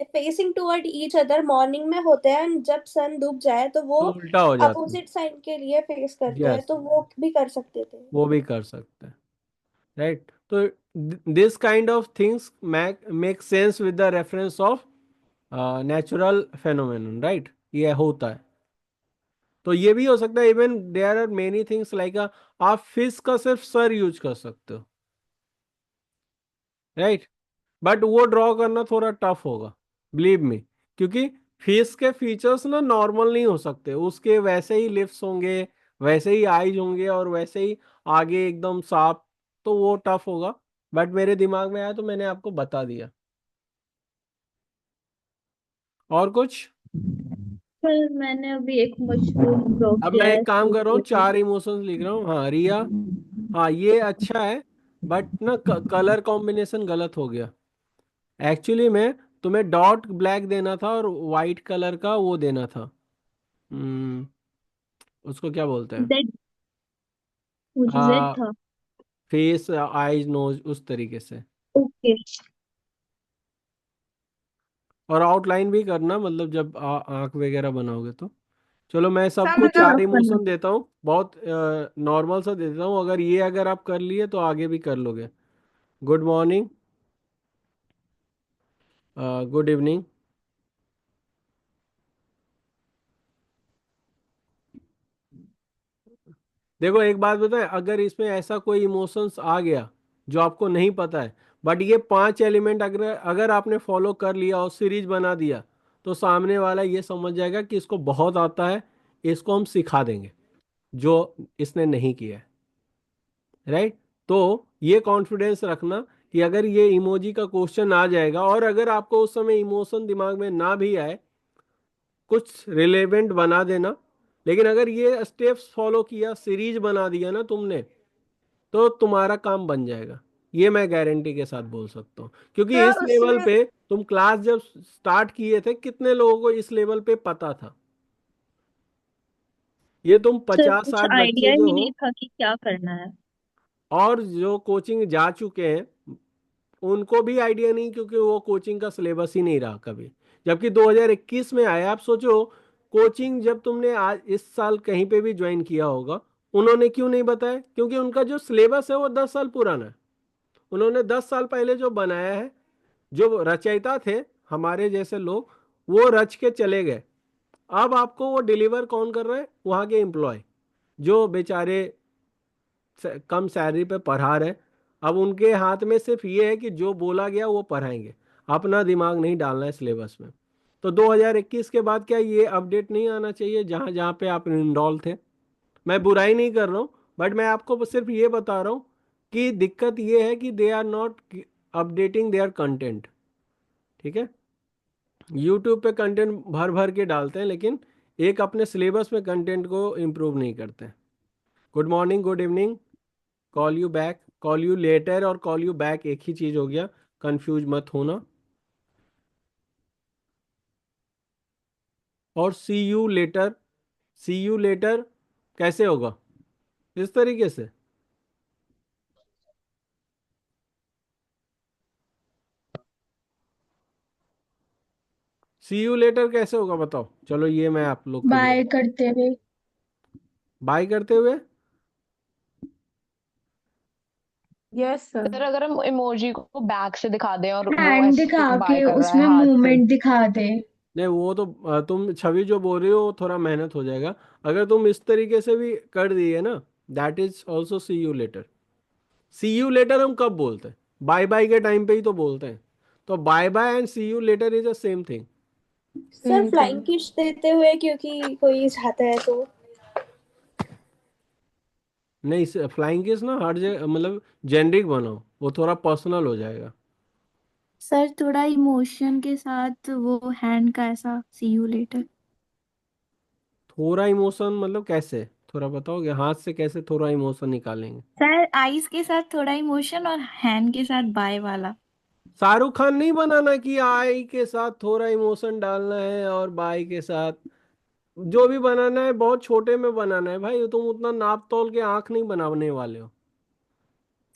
facing toward each other morning में होते हैं, and जब सन डूब जाए तो वो तो उल्टा हो जाता है। अपोजिट साइन के लिए फेस करते हैं, यस, तो वो भी कर सकते थे। वो भी कर सकते हैं, राइट। तो this kind of things make sense with the reference of natural phenomenon, right. ये होता है। तो ये भी हो सकता है, even there are many things like आप फिश का सिर्फ सर यूज कर सकते हो, राइट। बट वो ड्रॉ करना थोड़ा टफ होगा, बिलीव मी, क्योंकि फेस के फीचर्स ना नॉर्मल नहीं हो सकते, उसके वैसे ही लिप्स होंगे, वैसे ही आईज होंगे, और वैसे ही आगे एकदम साफ, तो वो टफ होगा। बट मेरे दिमाग में आया तो मैंने आपको बता दिया। और कुछ? सर मैंने अभी एक मशरूम ड्रॉ अब किया मैं है एक काम कर रहा हूँ, स्पेस 4 इमोशंस लिख रहा हूँ। हाँ रिया, हाँ ये अच्छा है, बट ना कलर कॉम्बिनेशन गलत हो गया। एक्चुअली में तुम्हें डॉट ब्लैक देना था और वाइट कलर का वो देना था। हम्म, उसको क्या बोलते हैं? जेड, मुझे जेड आ, था। फेस, आईज, नोज, उस तरीके से। ओके और आउटलाइन भी करना, मतलब जब आंख वगैरह बनाओगे तो। चलो मैं सर सबको मतलब 4 इमोशन देता हूँ, बहुत नॉर्मल सा दे देता हूँ, अगर आप कर लिए तो आगे भी कर लोगे। Good morning, good evening. देखो एक बात बताएं, अगर इसमें ऐसा कोई इमोशंस आ गया जो आपको नहीं पता है, बट ये 5 एलिमेंट अगर अगर आपने फॉलो कर लिया और सीरीज बना दिया, तो सामने वाला ये समझ जाएगा कि इसको बहुत आता है, इसको हम सिखा देंगे जो इसने नहीं किया है, राइट। तो ये कॉन्फिडेंस रखना कि अगर ये इमोजी का क्वेश्चन आ जाएगा, और अगर आपको उस समय इमोशन दिमाग में ना भी आए, कुछ रिलेवेंट बना देना। लेकिन अगर ये स्टेप्स फॉलो किया, सीरीज बना दिया ना तुमने, तो तुम्हारा काम बन जाएगा। ये मैं गारंटी के साथ बोल सकता हूँ, क्योंकि इस सर लेवल उसमें पे तुम क्लास जब स्टार्ट किए थे, कितने लोगों को इस लेवल पे पता था? ये तुम सर, 50 कुछ 60 बच्चे आइडिया जो ही हो, नहीं था कि क्या करना है। और जो कोचिंग जा चुके हैं, उनको भी आइडिया नहीं, क्योंकि वो कोचिंग का सिलेबस ही नहीं रहा कभी। जबकि 2021 में आया, आप सोचो, कोचिंग जब तुमने आज इस साल कहीं पे भी ज्वाइन किया होगा, उन्होंने क्यों नहीं बताया? क्योंकि उनका जो सिलेबस है वो 10 साल पुराना है। उन्होंने 10 साल पहले जो बनाया है, जो रचयिता थे हमारे जैसे लोग, वो रच के चले गए। अब आपको वो डिलीवर कौन कर रहा है? वहाँ के एम्प्लॉय, जो बेचारे कम सैलरी पे पढ़ा रहे। अब उनके हाथ में सिर्फ ये है कि जो बोला गया वो पढ़ाएंगे, अपना दिमाग नहीं डालना है सिलेबस में। तो 2021 के बाद क्या ये अपडेट नहीं आना चाहिए जहाँ जहाँ पे आप इनरोल थे? मैं बुराई नहीं कर रहा हूँ, बट मैं आपको बस सिर्फ ये बता रहा हूँ कि दिक्कत ये है कि they are not updating their content, ठीक है। यूट्यूब पे कंटेंट भर भर के डालते हैं, लेकिन एक अपने सिलेबस में कंटेंट को इम्प्रूव नहीं करते। Good morning, good evening, call you back, call you later और कॉल यू बैक एक ही चीज हो गया, कंफ्यूज मत होना। और see you later, see you later कैसे होगा? इस तरीके से। सी यू लेटर कैसे होगा बताओ? चलो ये मैं आप लोग के लिए, बाय करते हुए। बाय करते हुए। Yes sir. सर अगर हम इमोजी को बैक से दिखा दें और वो हैंड ऐसे दिखा बाय के कर रहा है उसमें हाथ से। मूवमेंट दिखा दे। नहीं वो तो तुम छवि जो बोल रही हो वो थोड़ा मेहनत हो जाएगा। अगर तुम इस तरीके से भी कर दिए ना, that is also see you later. See you later हम कब बोलते हैं? बाय बाय के टाइम पे ही तो बोलते हैं। तो bye bye and see you later is the same thing. Sir same flying thing. किस देते हुए, क्योंकि कोई जाता है तो। नहीं, फ्लाइंग किस ना हर जगह, मतलब जेनरिक बनाओ, वो थोड़ा पर्सनल हो जाएगा। सर थोड़ा इमोशन के साथ वो हैंड का ऐसा सी यू लेटर। थोड़ा इमोशन मतलब कैसे? थोड़ा बताओगे हाथ से कैसे थोड़ा इमोशन निकालेंगे? सर आईज के साथ थोड़ा इमोशन और हैंड के साथ बाय वाला। शाहरुख खान नहीं बनाना कि आई के साथ थोड़ा इमोशन डालना है और बाई के साथ। जो भी बनाना है बहुत छोटे में बनाना है भाई, तुम उतना नाप तोल के आंख नहीं बनाने वाले हो।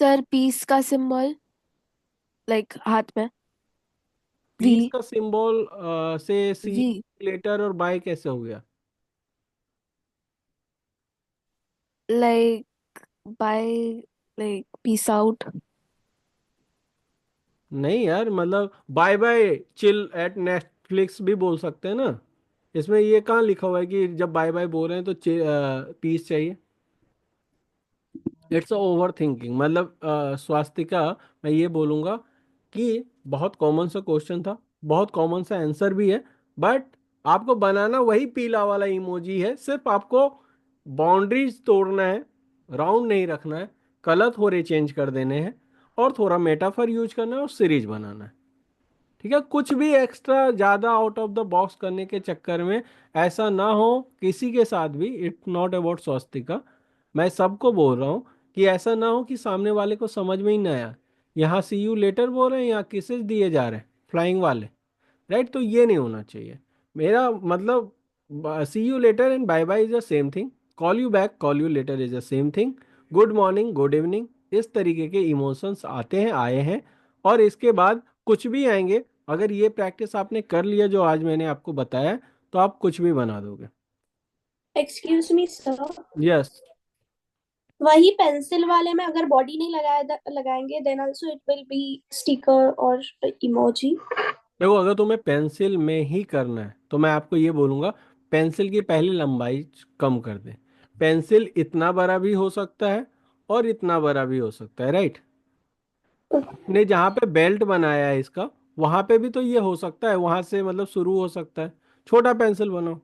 सर पीस का सिंबल, लाइक हाथ में। पीस V का सिंबल से सी V लेटर और बाय कैसे हो गया? like bye, like peace out. नहीं यार, मतलब bye bye chill at Netflix भी बोल सकते हैं ना। इसमें ये कहाँ लिखा हुआ है कि जब बाय बाय बोल रहे हैं तो पीस चाहिए? It's over thinking. मतलब स्वास्तिका, मैं ये बोलूंगा कि बहुत कॉमन सा क्वेश्चन था, बहुत कॉमन सा आंसर भी है, बट आपको बनाना वही पीला वाला इमोजी है, सिर्फ आपको बाउंड्रीज तोड़ना है, राउंड नहीं रखना है, कलर थोड़े चेंज कर देने हैं, और थोड़ा मेटाफर यूज करना है और सीरीज बनाना है। ठीक है, कुछ भी एक्स्ट्रा ज्यादा आउट ऑफ द बॉक्स करने के चक्कर में ऐसा ना हो किसी के साथ भी। इट्स नॉट अबाउट स्वास्तिका, मैं सबको बोल रहा हूँ कि ऐसा ना हो कि सामने वाले को समझ में ही ना आया, यहाँ सी यू लेटर बोल रहे हैं, यहाँ किसेस दिए जा रहे हैं फ्लाइंग वाले। राइट, तो ये नहीं होना चाहिए। मेरा मतलब see you later and bye bye is the same thing, call you back, call you later is the same thing, good morning, good evening, इस तरीके के इमोशंस आते हैं, आए हैं, और इसके बाद कुछ भी आएंगे। अगर ये प्रैक्टिस आपने कर लिया जो आज मैंने आपको बताया, तो आप कुछ भी बना दोगे। Excuse me sir, yes. वही पेंसिल वाले में अगर बॉडी नहीं लगाएंगे then also it will be sticker और इमोजी। देखो, अगर तुम्हें पेंसिल में ही करना है तो मैं आपको ये बोलूंगा, पेंसिल की पहली लंबाई कम कर दे। पेंसिल इतना बड़ा भी हो सकता है और इतना बड़ा भी हो सकता है, राइट? ने जहाँ पे बेल्ट बनाया है इसका, वहां पे भी तो ये हो सकता है, वहां से मतलब शुरू हो सकता है। छोटा पेंसिल बनाओ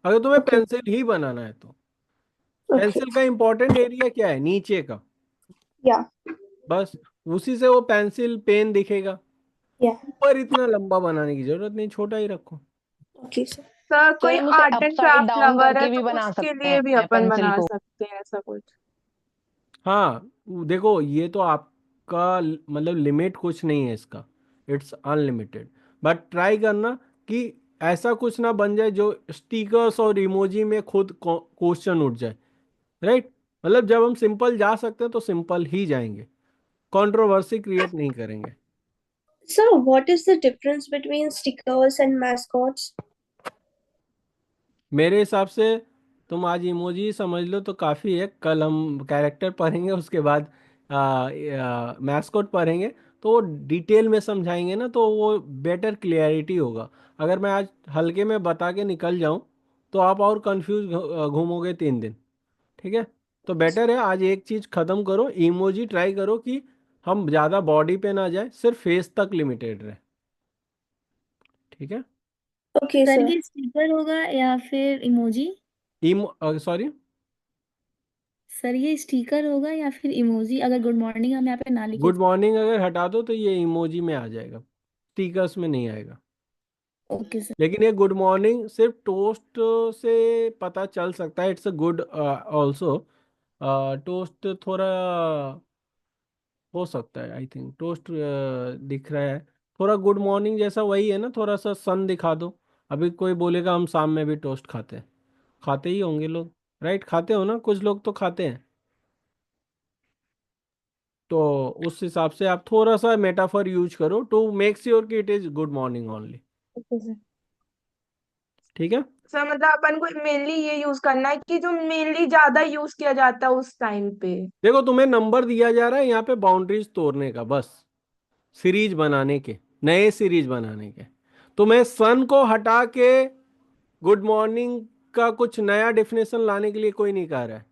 अगर तुम्हें ओके पेंसिल ही बनाना है तो। ओके पेंसिल का इंपॉर्टेंट एरिया क्या है? नीचे का। या बस उसी से वो पेंसिल पेन दिखेगा। या ऊपर इतना लंबा बनाने की जरूरत नहीं, छोटा ही रखो। Okay sir. सर सर कोई हम उसे art and upside craft down lover है करके भी तो बना उसके सकते लिए भी हैं अपन पेंसिल बना को। सकते हैं ऐसा कुछ। हाँ, देखो ये तो आपका मतलब लिमिट कुछ नहीं है इसका, इट्स अनलिमिटेड। बट ट्राई करना कि ऐसा कुछ ना बन जाए जो स्टिकर्स और इमोजी में खुद क्वेश्चन उठ जाए। राइट, मतलब जब हम सिंपल जा सकते हैं तो सिंपल ही जाएंगे, कंट्रोवर्सी क्रिएट नहीं करेंगे। Sir what is the difference between stickers and mascots? मेरे हिसाब से तुम आज इमोजी समझ लो तो काफ़ी है, कल हम कैरेक्टर पढ़ेंगे, उसके बाद मैस्कॉट पढ़ेंगे, तो वो डिटेल में समझाएंगे ना, तो वो बेटर क्लियरिटी होगा। अगर मैं आज हल्के में बता के निकल जाऊं तो आप और कंफ्यूज घूमोगे 3 दिन। ठीक है, तो बेटर है आज एक चीज़ ख़त्म करो, इमोजी ट्राई करो कि हम ज़्यादा बॉडी पे ना जाए, सिर्फ फेस तक लिमिटेड रहे। ठीक है। Okay sir sir. ये स्टिकर होगा या फिर इमोजी? इमो सॉरी, सर ये स्टिकर होगा या फिर इमोजी, अगर गुड मॉर्निंग हम यहाँ पे ना लिखे गुड तो? मॉर्निंग अगर हटा दो तो ये इमोजी में आ जाएगा, स्टिकर्स में नहीं आएगा। Okay sir. लेकिन ये गुड मॉर्निंग सिर्फ टोस्ट से पता चल सकता है, it's a good also. Toast थोड़ा हो सकता है, आई थिंक टोस्ट दिख रहा है थोड़ा गुड मॉर्निंग जैसा, वही है ना, थोड़ा सा सन दिखा दो। अभी कोई बोलेगा हम शाम में भी टोस्ट खाते हैं, खाते ही होंगे लोग, राइट? खाते हो ना, कुछ लोग तो खाते हैं। तो उस हिसाब से आप थोड़ा सा मेटाफर यूज करो टू मेक श्योर कि it is good morning only. Okay sir. ठीक है। सर मतलब अपन को मेनली ये यूज करना है कि जो मेनली ज्यादा यूज किया जाता है उस टाइम पे। देखो, तुम्हें नंबर दिया जा रहा है यहाँ पे बाउंड्रीज तोड़ने का, बस सीरीज बनाने के, नए सीरीज बनाने के। तुम्हें सन को हटा के गुड मॉर्निंग का कुछ नया डेफिनेशन लाने के लिए कोई नहीं कह रहा है।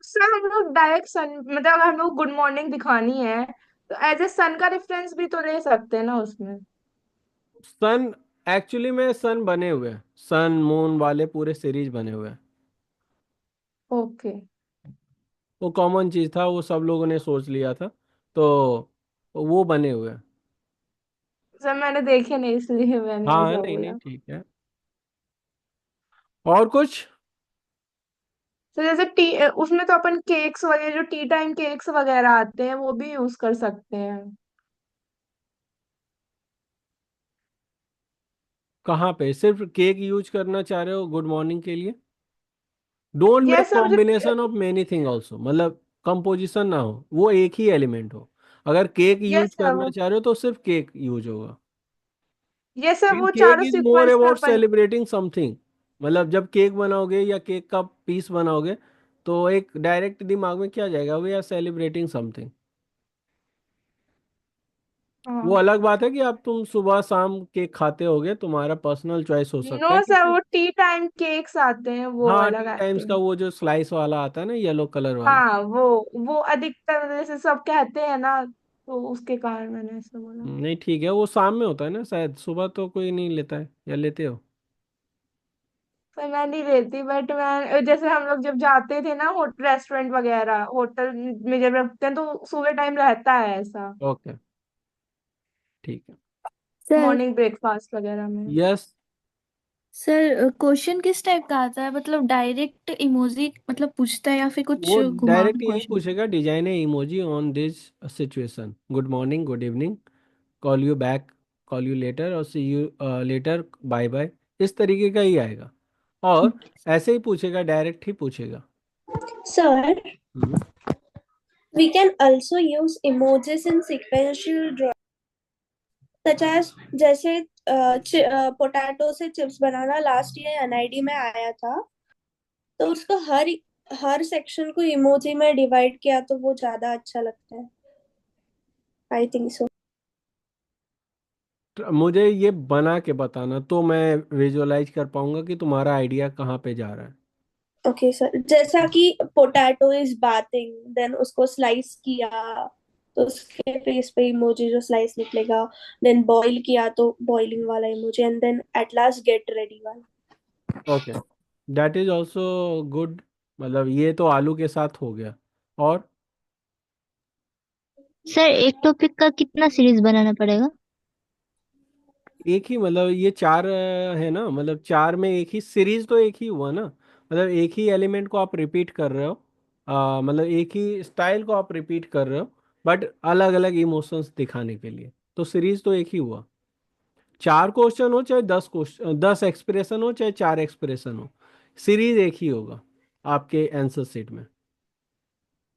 सर हम लोग डायरेक्ट सन मतलब अगर हम लोग गुड मॉर्निंग दिखानी है तो एज ए सन का रेफरेंस भी तो ले सकते हैं ना उसमें। सन, एक्चुअली में सन बने हुए हैं, सन मून वाले पूरे सीरीज बने हुए हैं। ओके। वो कॉमन चीज था, वो सब लोगों ने सोच लिया था, तो वो बने हुए हैं। सर मैंने देखे नहीं इसलिए मैंने हाँ, ऐसा नहीं नहीं, बोला। ठीक है। और कुछ? तो जैसे टी उसमें तो अपन केक्स वगैरह जो टी टाइम केक्स वगैरह आते हैं वो भी यूज कर सकते हैं। कहाँ पे सिर्फ केक यूज करना चाह रहे हो गुड मॉर्निंग के लिए? डोंट मेक यस सर मुझे। Combination of many thing also, मतलब कंपोजिशन ना हो, वो एक ही एलिमेंट हो। अगर केक यस यूज सर करना वो। चाह रहे हो तो सिर्फ केक यूज होगा। ये सब लेकिन वो केक चारों इज मोर सीक्वेंस में अबाउट अपन। Celebrating something. मतलब जब केक बनाओगे या केक का पीस बनाओगे तो एक डायरेक्ट दिमाग में क्या जाएगा, वी आर सेलिब्रेटिंग समथिंग। वो हाँ। अलग बात है कि आप तुम सुबह शाम केक खाते होगे, तुम्हारा पर्सनल चॉइस हो नो सकता है सर, क्योंकि वो टी टाइम केक्स आते हैं, वो हाँ अलग टी आते टाइम्स का हैं। वो जो स्लाइस वाला आता है ना, येलो कलर वाला। हाँ, वो अधिकतर जैसे सब कहते हैं ना, तो उसके कारण मैंने ऐसा बोला। नहीं ठीक है, वो शाम में होता है ना शायद, सुबह तो कोई नहीं लेता है, या लेते हो? पर मैं नहीं लेती, बट मैं जैसे हम लोग जब जाते थे ना रेस्टोरेंट वगैरह, होटल में जब रखते हैं तो सुबह टाइम रहता है ऐसा, ओके ठीक है। सर मॉर्निंग ब्रेकफास्ट वगैरह में। यस। सर क्वेश्चन किस टाइप का आता है, मतलब डायरेक्ट इमोजी मतलब पूछता है या फिर कुछ वो घुमा के डायरेक्ट यही क्वेश्चन? पूछेगा, डिजाइन है emoji on this situation, good morning, good evening, call you back, call you later, और see you letter, bye bye, इस तरीके का ही आएगा। और ऐसे ही पूछेगा, डायरेक्ट ही पूछेगा। Sir, hmm. we can also use emojis in sequential drawing, such as जैसे पोटैटो से चिप्स बनाना लास्ट ईयर एनआईडी में आया था, तो उसको हर हर सेक्शन को इमोजी में डिवाइड किया तो वो ज्यादा अच्छा लगता है। I think so. तो मुझे ये बना के बताना तो मैं विजुअलाइज कर पाऊंगा कि तुम्हारा आइडिया कहाँ पे जा रहा है। ओके सर, जैसा कि पोटैटो इज बाथिंग, देन उसको स्लाइस किया तो उसके फेस पे इमोजी जो स्लाइस निकलेगा, देन बॉईल किया तो बॉइलिंग वाला emoji, and then at last get ready वाला। Okay, that is also good. मतलब ये तो आलू के साथ हो गया। और सर एक टॉपिक का कितना सीरीज बनाना पड़ेगा? एक ही, मतलब ये चार है ना, मतलब चार में एक ही सीरीज, तो एक ही हुआ ना। मतलब एक ही एलिमेंट को आप रिपीट कर रहे हो, मतलब एक ही स्टाइल को आप रिपीट कर रहे हो, बट अलग अलग इमोशंस दिखाने के लिए, तो सीरीज तो एक ही हुआ। चार क्वेश्चन हो चाहे 10 क्वेश्चन, 10 एक्सप्रेशन हो चाहे 4 एक्सप्रेशन हो, सीरीज एक ही होगा आपके आंसर सीट में।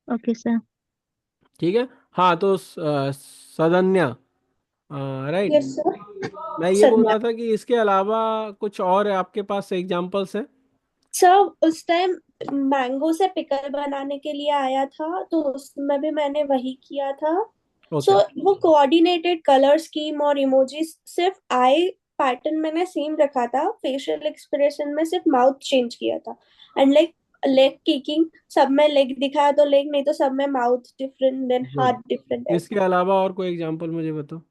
Okay sir. ठीक है। हाँ तो सदन्या, राइट, यस सर। मैं ये बोल सर, रहा था कि इसके अलावा कुछ और आपके पास एग्जांपल्स हैं? सर उस टाइम मैंगो से पिकल बनाने के लिए आया था, तो उसमें भी मैंने वही किया था। सो ओके वो कोऑर्डिनेटेड कलर स्कीम और इमोजीज, सिर्फ आई पैटर्न मैंने सेम रखा था, फेशियल एक्सप्रेशन में सिर्फ माउथ चेंज किया था, एंड लाइक लेग किकिंग, सब में लेग दिखाया तो लेग, नहीं तो सब में mouth different, then good. Heart different इसके ऐसा। अलावा और कोई एग्जांपल मुझे बताओ।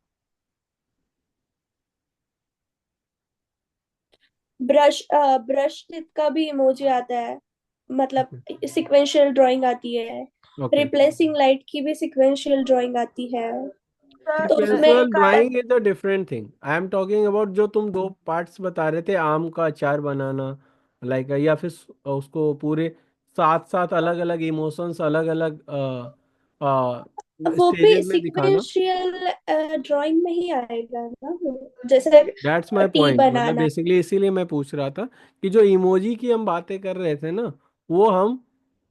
ब्रश ब्रश टिप का भी इमोजी आता है, मतलब सिक्वेंशियल ड्राइंग आती है। ओके, रिप्लेसिंग लाइट की भी सिक्वेंशियल ड्राइंग आती है, सर तो उसमें सिक्वेंसुअल एक अलग। Drawing is a different thing, I am talking about जो तुम दो पार्ट्स बता रहे थे, आम का अचार बनाना, लाइक, या फिर उसको पूरे साथ साथ अलग अलग इमोशंस, अलग अलग वो भी स्टेजेस में दिखाना। सिक्वेंशियल ड्राइंग में ही आएगा ना वो? जैसे दैट्स माय टी पॉइंट, मतलब बनाना। बेसिकली इसीलिए मैं पूछ रहा था कि जो इमोजी की हम बातें कर रहे थे ना, वो हम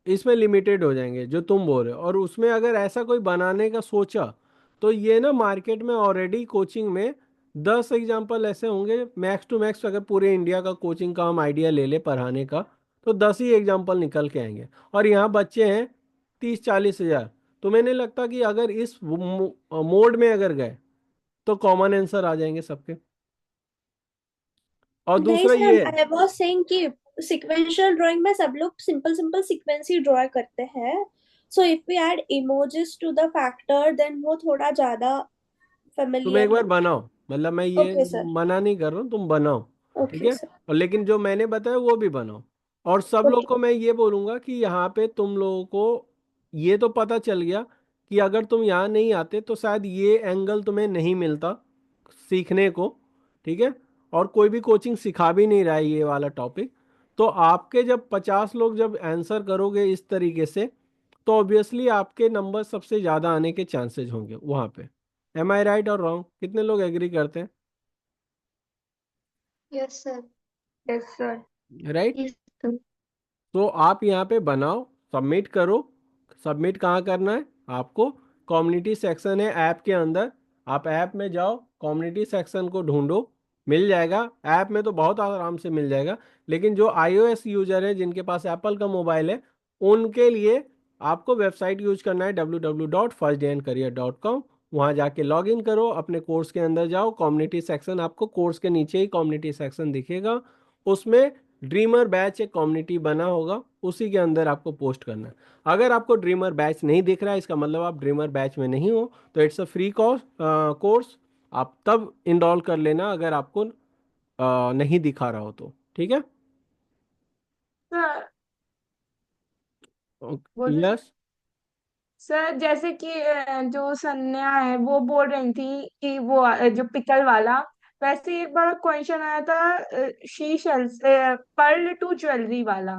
इसमें लिमिटेड हो जाएंगे जो तुम बोल रहे हो, और उसमें अगर ऐसा कोई बनाने का सोचा तो ये ना मार्केट में ऑलरेडी कोचिंग में 10 एग्जाम्पल ऐसे होंगे, मैक्स टू मैक्स, अगर पूरे इंडिया का कोचिंग का हम आइडिया ले ले पढ़ाने का, तो 10 ही एग्जाम्पल निकल के आएंगे। और यहाँ बच्चे हैं 30-40 हज़ार। तो मैंने लगता कि अगर इस मोड में अगर गए तो कॉमन आंसर आ जाएंगे सबके। और नहीं दूसरा सर, ये है, आई वाज सेइंग कि सिक्वेंशियल ड्राइंग में सब लोग सिंपल सिंपल सीक्वेंस ही ड्रॉ करते हैं, so if we add emojis to the factor then वो थोड़ा ज्यादा तुम एक फेमिलियर बार हो। बनाओ, मतलब मैं ये ओके सर। मना नहीं कर रहा हूँ, तुम बनाओ। ठीक ओके है। सर। और लेकिन जो मैंने बताया वो भी बनाओ। और सब लोग ओके। को मैं ये बोलूंगा कि यहाँ पे तुम लोगों को ये तो पता चल गया कि अगर तुम यहाँ नहीं आते तो शायद ये एंगल तुम्हें नहीं मिलता सीखने को। ठीक है। और कोई भी कोचिंग सिखा भी नहीं रहा है ये वाला टॉपिक। तो आपके जब 50 लोग जब आंसर करोगे इस तरीके से, तो ऑब्वियसली आपके नंबर सबसे ज़्यादा आने के चांसेस होंगे वहाँ पे। एम आई राइट और रॉन्ग? कितने लोग एग्री करते हैं? Yes sir. Yes sir. Right. Yes sir. तो आप यहाँ पे बनाओ, सबमिट करो। सबमिट कहाँ करना है आपको? कम्युनिटी सेक्शन है ऐप के अंदर, आप ऐप में जाओ, कम्युनिटी सेक्शन को ढूंढो, मिल जाएगा, ऐप में तो बहुत आराम से मिल जाएगा। लेकिन जो iOS यूजर है, जिनके पास एप्पल का मोबाइल है, उनके लिए आपको वेबसाइट यूज करना है www.firstdayandcareer.com। वहाँ जाके लॉग इन करो, अपने कोर्स के अंदर जाओ, कम्युनिटी सेक्शन, आपको कोर्स के नीचे ही कम्युनिटी सेक्शन दिखेगा, उसमें ड्रीमर बैच एक कम्युनिटी बना होगा, उसी के अंदर आपको पोस्ट करना है। अगर आपको ड्रीमर बैच नहीं दिख रहा है, इसका मतलब आप ड्रीमर बैच में नहीं हो, तो इट्स अ फ्री कोर्स, आप तब इनरोल कर लेना अगर आपको नहीं दिखा रहा हो तो। ठीक है। सर बोलो सर। यस। सर जैसे कि जो सन्या है वो बोल रही थी कि वो जो पिकल वाला, वैसे ही एक बार क्वेश्चन आया था she shells pearl to jewellery वाला।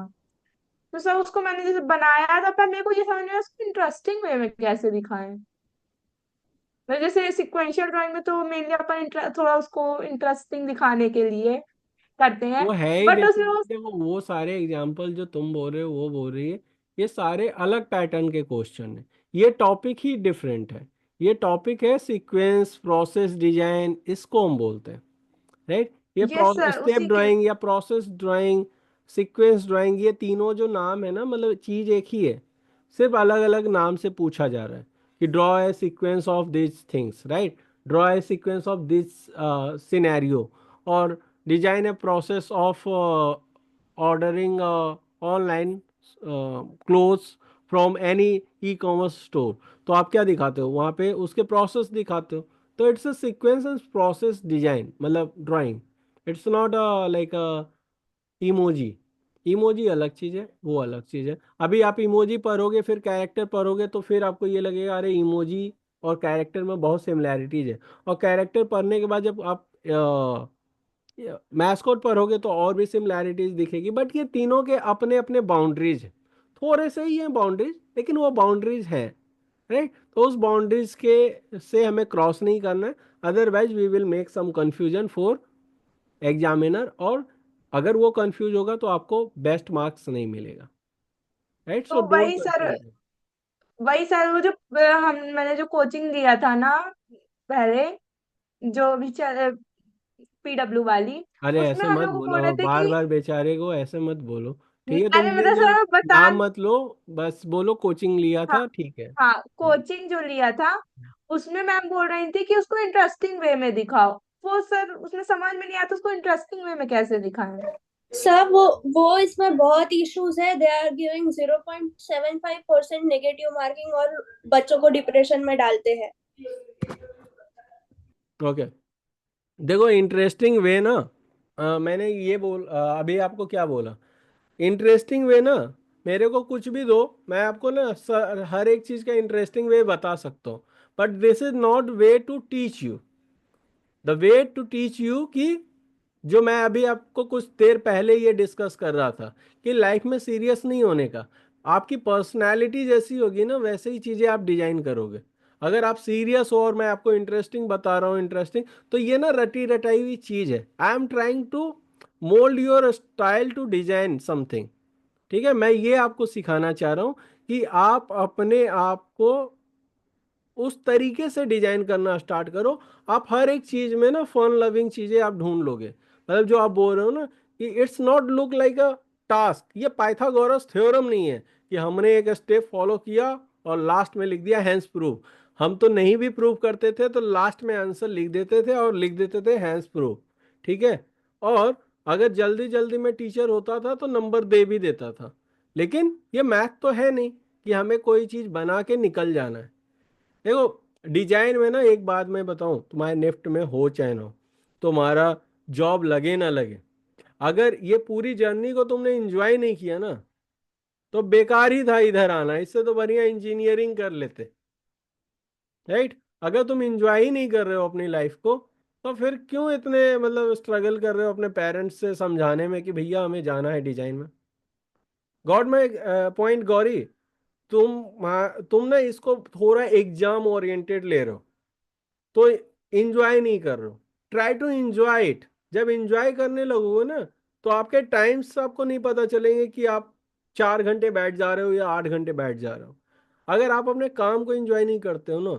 तो सर उसको मैंने जैसे बनाया था, पर मेरे को ये समझ में आया उसको इंटरेस्टिंग वे में कैसे दिखाएं। मतलब जैसे सिक्वेंशियल ड्राइंग में तो मेनली अपन थोड़ा उसको इंटरेस्टिंग दिखाने के लिए करते हैं, वो है ही बट उसमें बेसिकली, देखो वो सारे एग्जाम्पल जो तुम बोल रहे हो, वो बोल रही है, ये सारे अलग पैटर्न के क्वेश्चन है। ये टॉपिक ही डिफरेंट है। ये टॉपिक है सीक्वेंस, प्रोसेस, डिजाइन, इसको हम बोलते हैं, राइट। ये यस सर स्टेप उसी के। ड्राइंग या प्रोसेस ड्राइंग, सीक्वेंस ड्राइंग, ये तीनों जो नाम है ना, मतलब चीज एक ही है, सिर्फ अलग अलग नाम से पूछा जा रहा है कि draw a sequence of this things, right, draw a sequence of this scenario, और design a process of ordering online clothes from any e commerce store. तो आप क्या दिखाते हो वहाँ पे, उसके प्रोसेस दिखाते हो। तो it's a sequence and process design, मतलब drawing. It's not like emoji. Emoji अलग चीज़ है, वो अलग चीज़ है। अभी आप इमोजी पढ़ोगे, फिर कैरेक्टर पढ़ोगे, तो फिर आपको ये लगेगा अरे इमोजी और कैरेक्टर में बहुत सिमिलैरिटीज है। और कैरेक्टर पढ़ने के बाद जब आप मैस्कोट पढ़ोगे तो और भी सिमिलैरिटीज दिखेगी। बट ये तीनों के अपने अपने बाउंड्रीज है, थोड़े से ही हैं बाउंड्रीज, लेकिन वो बाउंड्रीज हैं, राइट। तो उस बाउंड्रीज के से हमें क्रॉस नहीं करना है, otherwise we will make some confusion for examiner, और अगर वो कंफ्यूज होगा तो आपको बेस्ट मार्क्स नहीं मिलेगा, राइट। सो तो डोंट कंफ्यूज। वही सर वो जो मैंने जो कोचिंग लिया था ना पहले, जो भी PW वाली, अरे उसमें ऐसे हम मत लोग को बोल बोलो, रहे थे बार कि बार बेचारे को ऐसे मत बोलो। ठीक है, तुम अरे ये मतलब जो सर बता। नाम मत लो, बस बोलो कोचिंग लिया हाँ था, ठीक है। हाँ, कोचिंग जो लिया था उसमें मैम बोल रही थी कि उसको इंटरेस्टिंग वे में दिखाओ। वो सर उसमें समझ में नहीं आता उसको इंटरेस्टिंग वे में कैसे दिखाएं। सर वो इसमें बहुत इश्यूज है। They are giving 0.75% negative marking और बच्चों को डिप्रेशन में डालते हैं। ओके, देखो इंटरेस्टिंग वे ना, मैंने ये अभी आपको क्या बोला, इंटरेस्टिंग वे ना, मेरे को कुछ भी दो, मैं आपको ना हर एक चीज़ का इंटरेस्टिंग वे बता सकता हूँ। But this is not way to teach you. The way to teach you कि जो मैं अभी आपको कुछ देर पहले ये डिस्कस कर रहा था कि लाइफ में सीरियस नहीं होने का, आपकी पर्सनालिटी जैसी होगी ना, वैसे ही चीज़ें आप डिजाइन करोगे। अगर आप सीरियस हो और मैं आपको इंटरेस्टिंग बता रहा हूँ, इंटरेस्टिंग, तो ये ना रटी रटाई हुई चीज़ है। I am trying to mould your style to design something. ठीक है, मैं ये आपको सिखाना चाह रहा हूँ कि आप अपने आप को उस तरीके से डिजाइन करना स्टार्ट करो। आप हर एक चीज में ना फन लविंग चीजें आप ढूंढ लोगे। मतलब जो आप बोल रहे हो ना कि it's not look like a task, ये पाइथागोरस थ्योरम नहीं है कि हमने एक स्टेप फॉलो किया और लास्ट में लिख दिया हैंस प्रूव। हम तो नहीं भी प्रूव करते थे तो लास्ट में आंसर लिख देते थे और लिख देते थे हैंस प्रूव। ठीक है। और अगर जल्दी जल्दी में टीचर होता था तो नंबर दे भी देता था। लेकिन ये मैथ तो है नहीं कि हमें कोई चीज बना के निकल जाना है। देखो डिजाइन में ना एक बात मैं बताऊं, तुम्हारे निफ्ट में हो चाहे ना हो, तुम्हारा जॉब लगे ना लगे, अगर ये पूरी जर्नी को तुमने एंजॉय नहीं किया ना, तो बेकार ही था इधर आना। इससे तो बढ़िया इंजीनियरिंग कर लेते, राइट। अगर तुम एंजॉय ही नहीं कर रहे हो अपनी लाइफ को, तो फिर क्यों इतने मतलब स्ट्रगल कर रहे हो अपने पेरेंट्स से समझाने में कि भैया हमें जाना है डिजाइन में। गॉड में पॉइंट गौरी, तुम ना इसको थोड़ा एग्जाम ओरिएंटेड ले रहे हो, तो इंजॉय नहीं कर रहे हो। Try to enjoy it. जब इंजॉय करने लगोगे ना, तो आपके टाइम्स आपको नहीं पता चलेंगे कि आप 4 घंटे बैठ जा रहे हो या 8 घंटे बैठ जा रहे हो। अगर आप अपने काम को इंजॉय नहीं करते हो ना,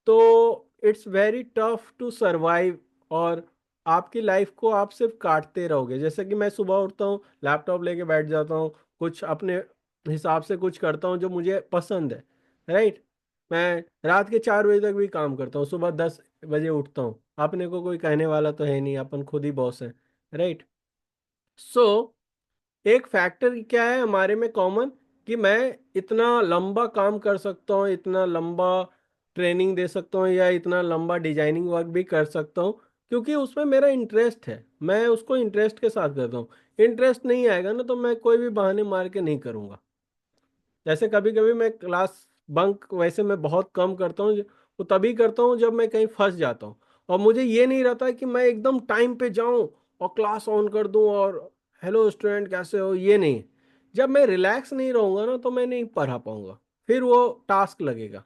तो it's very tough to survive और आपकी लाइफ को आप सिर्फ काटते रहोगे। जैसे कि मैं सुबह उठता हूँ, लैपटॉप लेके बैठ जाता हूँ, कुछ अपने हिसाब से कुछ करता हूँ जो मुझे पसंद है, राइट। मैं रात के 4 बजे तक भी काम करता हूँ, सुबह 10 बजे उठता हूँ। अपने को कोई कहने वाला तो है नहीं, अपन खुद ही बॉस हैं, राइट। सो एक फैक्टर क्या है हमारे में कॉमन, कि मैं इतना लंबा काम कर सकता हूँ, इतना लंबा ट्रेनिंग दे सकता हूँ, या इतना लंबा डिजाइनिंग वर्क भी कर सकता हूँ, क्योंकि उसमें मेरा इंटरेस्ट है, मैं उसको इंटरेस्ट के साथ करता हूँ। इंटरेस्ट नहीं आएगा ना, तो मैं कोई भी बहाने मार के नहीं करूँगा। जैसे कभी कभी मैं क्लास बंक वैसे मैं बहुत कम करता हूँ, वो तभी करता हूँ जब मैं कहीं फंस जाता हूँ, और मुझे ये नहीं रहता है कि मैं एकदम टाइम पे जाऊं और क्लास ऑन कर दूं और हेलो स्टूडेंट कैसे हो, ये नहीं। जब मैं रिलैक्स नहीं रहूंगा ना, तो मैं नहीं पढ़ा पाऊंगा, फिर वो टास्क लगेगा।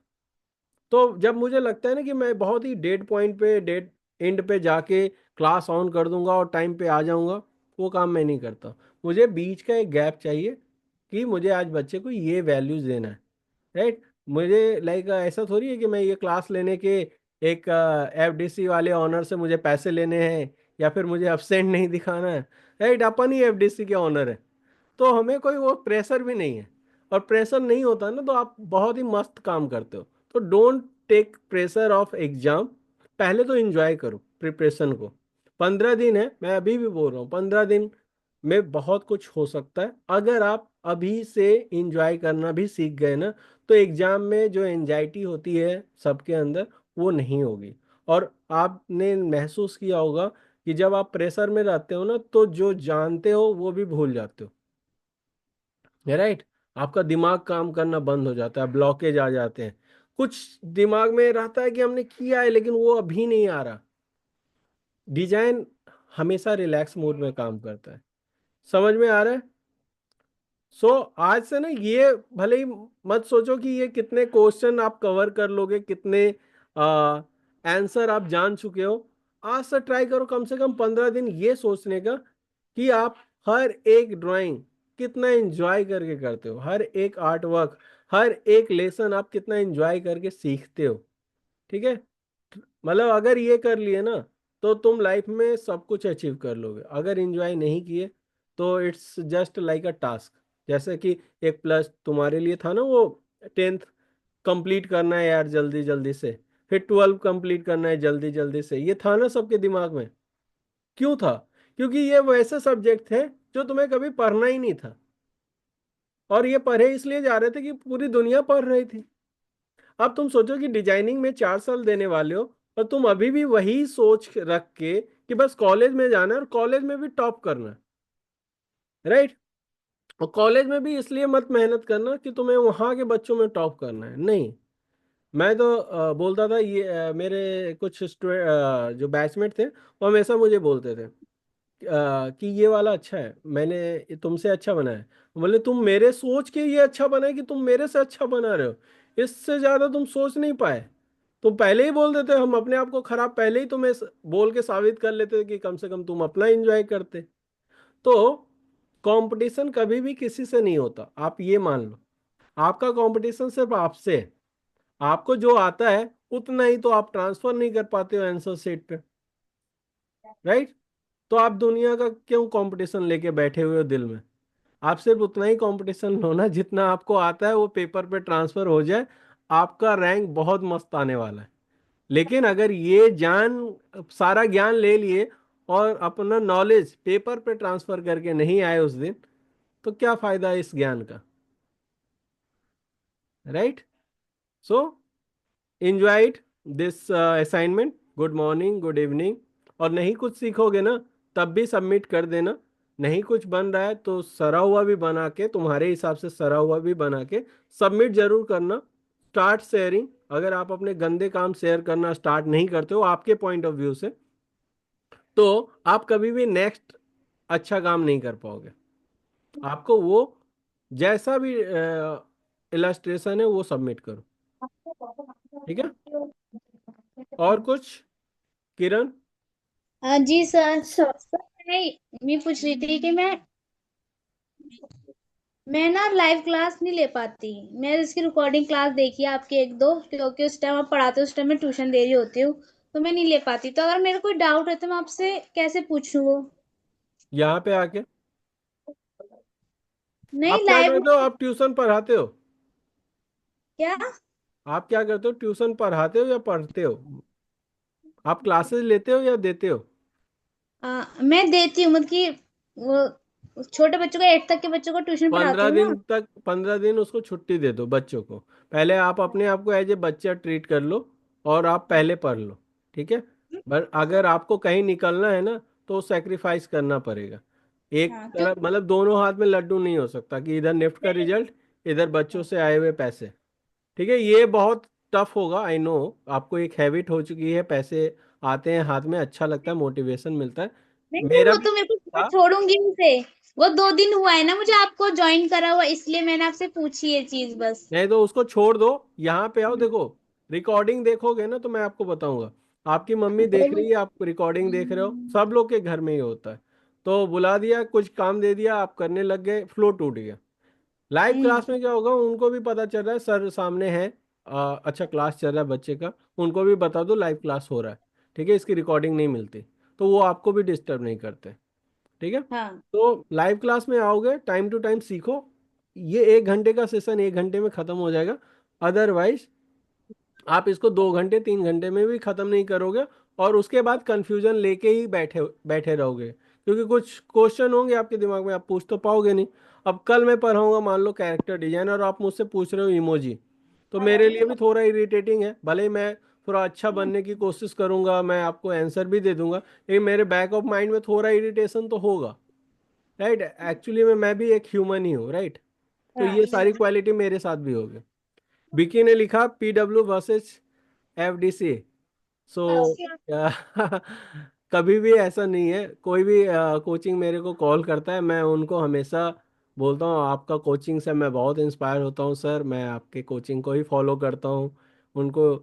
तो जब मुझे लगता है ना कि मैं बहुत ही डेड पॉइंट पे, डेड एंड पे जाके क्लास ऑन कर दूंगा और टाइम पे आ जाऊंगा, वो काम मैं नहीं करता। मुझे बीच का एक गैप चाहिए, कि मुझे आज बच्चे को ये वैल्यूज देना है, राइट। मुझे लाइक ऐसा थोड़ी है कि मैं ये क्लास लेने के एक एफडीसी वाले ऑनर से मुझे पैसे लेने हैं, या फिर मुझे अब्सेंट नहीं दिखाना है, राइट। अपन ही एफडीसी के ऑनर है, तो हमें कोई वो प्रेशर भी नहीं है। और प्रेशर नहीं होता ना, तो आप बहुत ही मस्त काम करते हो। तो don't take pressure of exam, पहले तो एंजॉय करो प्रिपरेशन को। 15 दिन है, मैं अभी भी बोल रहा हूँ, 15 दिन में बहुत कुछ हो सकता है। अगर आप अभी से एंजॉय करना भी सीख गए ना, तो एग्जाम में जो एंजाइटी होती है सबके अंदर, वो नहीं होगी। और आपने महसूस किया होगा कि जब आप प्रेशर में रहते हो ना, तो जो जानते हो वो भी भूल जाते हो, राइट। आपका दिमाग काम करना बंद हो जाता है, ब्लॉकेज आ जाते हैं। कुछ दिमाग में रहता है कि हमने किया है, लेकिन वो अभी नहीं आ रहा। डिजाइन हमेशा रिलैक्स मोड में काम करता है। समझ में आ रहा है? सो आज से ना, ये भले ही मत सोचो कि ये कितने क्वेश्चन आप कवर कर लोगे, कितने आंसर आप जान चुके हो। आज से ट्राई करो कम से कम 15 दिन ये सोचने का, कि आप हर एक ड्राइंग कितना एंजॉय करके करते हो, हर एक आर्ट वर्क, हर एक लेसन आप कितना एंजॉय करके सीखते हो। ठीक है, मतलब अगर ये कर लिए ना, तो तुम लाइफ में सब कुछ अचीव कर लोगे। अगर एंजॉय नहीं किए, तो it's just like a task. जैसे कि एक प्लस तुम्हारे लिए था ना, वो 10th कंप्लीट करना है यार जल्दी जल्दी से, फिर 12 कंप्लीट करना है जल्दी जल्दी से, ये था ना सबके दिमाग में। क्यों था? क्योंकि ये वैसे सब्जेक्ट थे जो तुम्हें कभी पढ़ना ही नहीं था, और ये पढ़े इसलिए जा रहे थे कि पूरी दुनिया पढ़ रही थी। अब तुम सोचो कि डिजाइनिंग में 4 साल देने वाले हो, और तुम अभी भी वही सोच रख के कि बस कॉलेज में जाना है और कॉलेज में भी टॉप करना है, राइट। और कॉलेज में भी इसलिए मत मेहनत करना कि तुम्हें वहां के बच्चों में टॉप करना है, नहीं। मैं तो बोलता था, ये मेरे कुछ जो बैचमेट थे, वो हमेशा मुझे बोलते थे कि ये वाला अच्छा है, मैंने तुमसे अच्छा बनाया है। बोले तुम मेरे सोच के ये अच्छा बनाए कि तुम मेरे से अच्छा बना रहे हो, इससे ज्यादा तुम सोच नहीं पाए। तुम पहले ही बोल देते, हम अपने आप को खराब पहले ही तुम्हें बोल के साबित कर लेते कि कम से कम तुम अपना एंजॉय करते। तो कंपटीशन कभी भी किसी से नहीं होता, आप ये मान लो। आपका कंपटीशन सिर्फ आपसे है। आपको जो आता है उतना ही तो आप ट्रांसफर नहीं कर पाते हो आंसर शीट पे, राइट। तो आप दुनिया का क्यों कंपटीशन लेके बैठे हुए हो दिल में? आप सिर्फ उतना ही कंपटीशन लो ना जितना आपको आता है, वो पेपर पे ट्रांसफर हो जाए। आपका रैंक बहुत मस्त आने वाला है। लेकिन अगर ये जान सारा ज्ञान ले लिए और अपना नॉलेज पेपर पे ट्रांसफर करके नहीं आए उस दिन, तो क्या फायदा है इस ज्ञान का, right. So enjoy it this assignment, good morning good evening. और नहीं कुछ सीखोगे ना, तब भी सबमिट कर देना। नहीं कुछ बन रहा है तो सरा हुआ भी बना के, तुम्हारे हिसाब से सरा हुआ भी बना के सबमिट जरूर करना। Start sharing. अगर आप अपने गंदे काम शेयर करना स्टार्ट नहीं करते हो आपके पॉइंट ऑफ व्यू से, तो आप कभी भी नेक्स्ट अच्छा काम नहीं कर पाओगे। आपको वो जैसा भी इलस्ट्रेशन है वो सबमिट करो, ठीक है। और कुछ, किरण? हाँ जी सर। सर मैं पूछ रही थी कि मैं ना लाइव क्लास नहीं ले पाती। मैं इसकी रिकॉर्डिंग क्लास देखी है आपकी एक दो, क्योंकि उस टाइम आप पढ़ाते हो, उस टाइम मैं ट्यूशन दे रही होती हूँ। तो मैं नहीं ले पाती। तो अगर मेरे कोई डाउट है तो मैं आपसे कैसे पूछूं वो? यहाँ पे आके। नहीं, आप क्या लाइव। करते हो? आप ट्यूशन पढ़ाते हो? क्या? आप क्या करते हो? ट्यूशन पढ़ाते हो या पढ़ते हो? आप क्लासेस लेते हो या देते हो? मैं देती हूँ, मतलब कि वो छोटे बच्चों को, 8 तक के बच्चों को ट्यूशन पढ़ाती पंद्रह हूँ ना। दिन तक, 15 दिन उसको छुट्टी दे दो बच्चों को। पहले आप अपने आप को एज ए बच्चा ट्रीट कर लो और आप पहले पढ़ लो, ठीक है। पर अगर आपको कहीं निकलना है ना, तो सेक्रीफाइस करना पड़ेगा। एक हाँ, तरफ मतलब दोनों हाथ में लड्डू नहीं हो सकता कि इधर निफ्ट का रिजल्ट, इधर बच्चों से आए हुए पैसे। ठीक है, ये बहुत टफ होगा, आई नो। आपको एक हैबिट हो चुकी है, पैसे आते हैं हाथ में, अच्छा लगता है, मोटिवेशन मिलता है। नहीं नहीं, मेरा वो भी तो मेरे को, मैं था। छोड़ूंगी उसे। वो 2 दिन हुआ है ना मुझे आपको ज्वाइन करा हुआ, इसलिए मैंने आपसे पूछी ये चीज बस। नहीं तो उसको छोड़ दो, यहाँ पे आओ, देखो। रिकॉर्डिंग देखोगे ना तो मैं आपको बताऊंगा। आपकी मम्मी देख रही है, आप रिकॉर्डिंग देख रहे हो, सब लोग के घर में ही होता है। तो बुला दिया, कुछ काम दे दिया, आप करने लग गए, फ्लो टूट गया। लाइव हम्म। क्लास में क्या होगा, उनको भी पता चल रहा है सर सामने है, अच्छा क्लास चल रहा है बच्चे का, उनको भी बता दो लाइव क्लास हो रहा है। ठीक है, इसकी रिकॉर्डिंग नहीं मिलती, तो वो आपको भी डिस्टर्ब नहीं करते। ठीक है। हाँ। तो लाइव क्लास में आओगे, टाइम टू टाइम सीखो। ये 1 घंटे का सेशन 1 घंटे में खत्म हो जाएगा। अदरवाइज आप इसको 2 घंटे 3 घंटे में भी खत्म नहीं करोगे, और उसके बाद कंफ्यूजन लेके ही बैठे बैठे रहोगे, क्योंकि कुछ क्वेश्चन होंगे आपके दिमाग में, आप पूछ तो पाओगे नहीं। अब कल मैं पढ़ाऊंगा मान लो कैरेक्टर डिजाइन, और आप मुझसे पूछ रहे हो इमोजी, तो मेरे लिए भी थोड़ा इरिटेटिंग है। भले ही मैं थोड़ा अच्छा बनने की कोशिश करूंगा, मैं आपको आंसर भी दे दूंगा, लेकिन मेरे बैक ऑफ माइंड में थोड़ा इरिटेशन तो होगा। राइट, एक्चुअली मैं भी एक ह्यूमन ही हूँ, राइट। तो हाँ। ये सारी क्वालिटी मेरे साथ भी होगी। विकी ने लिखा PW वर्सेस FDC। सो कभी भी ऐसा नहीं है, कोई भी कोचिंग मेरे को कॉल करता है, मैं उनको हमेशा बोलता हूँ आपका कोचिंग से मैं बहुत इंस्पायर होता हूँ सर, मैं आपके कोचिंग को ही फॉलो करता हूँ। उनको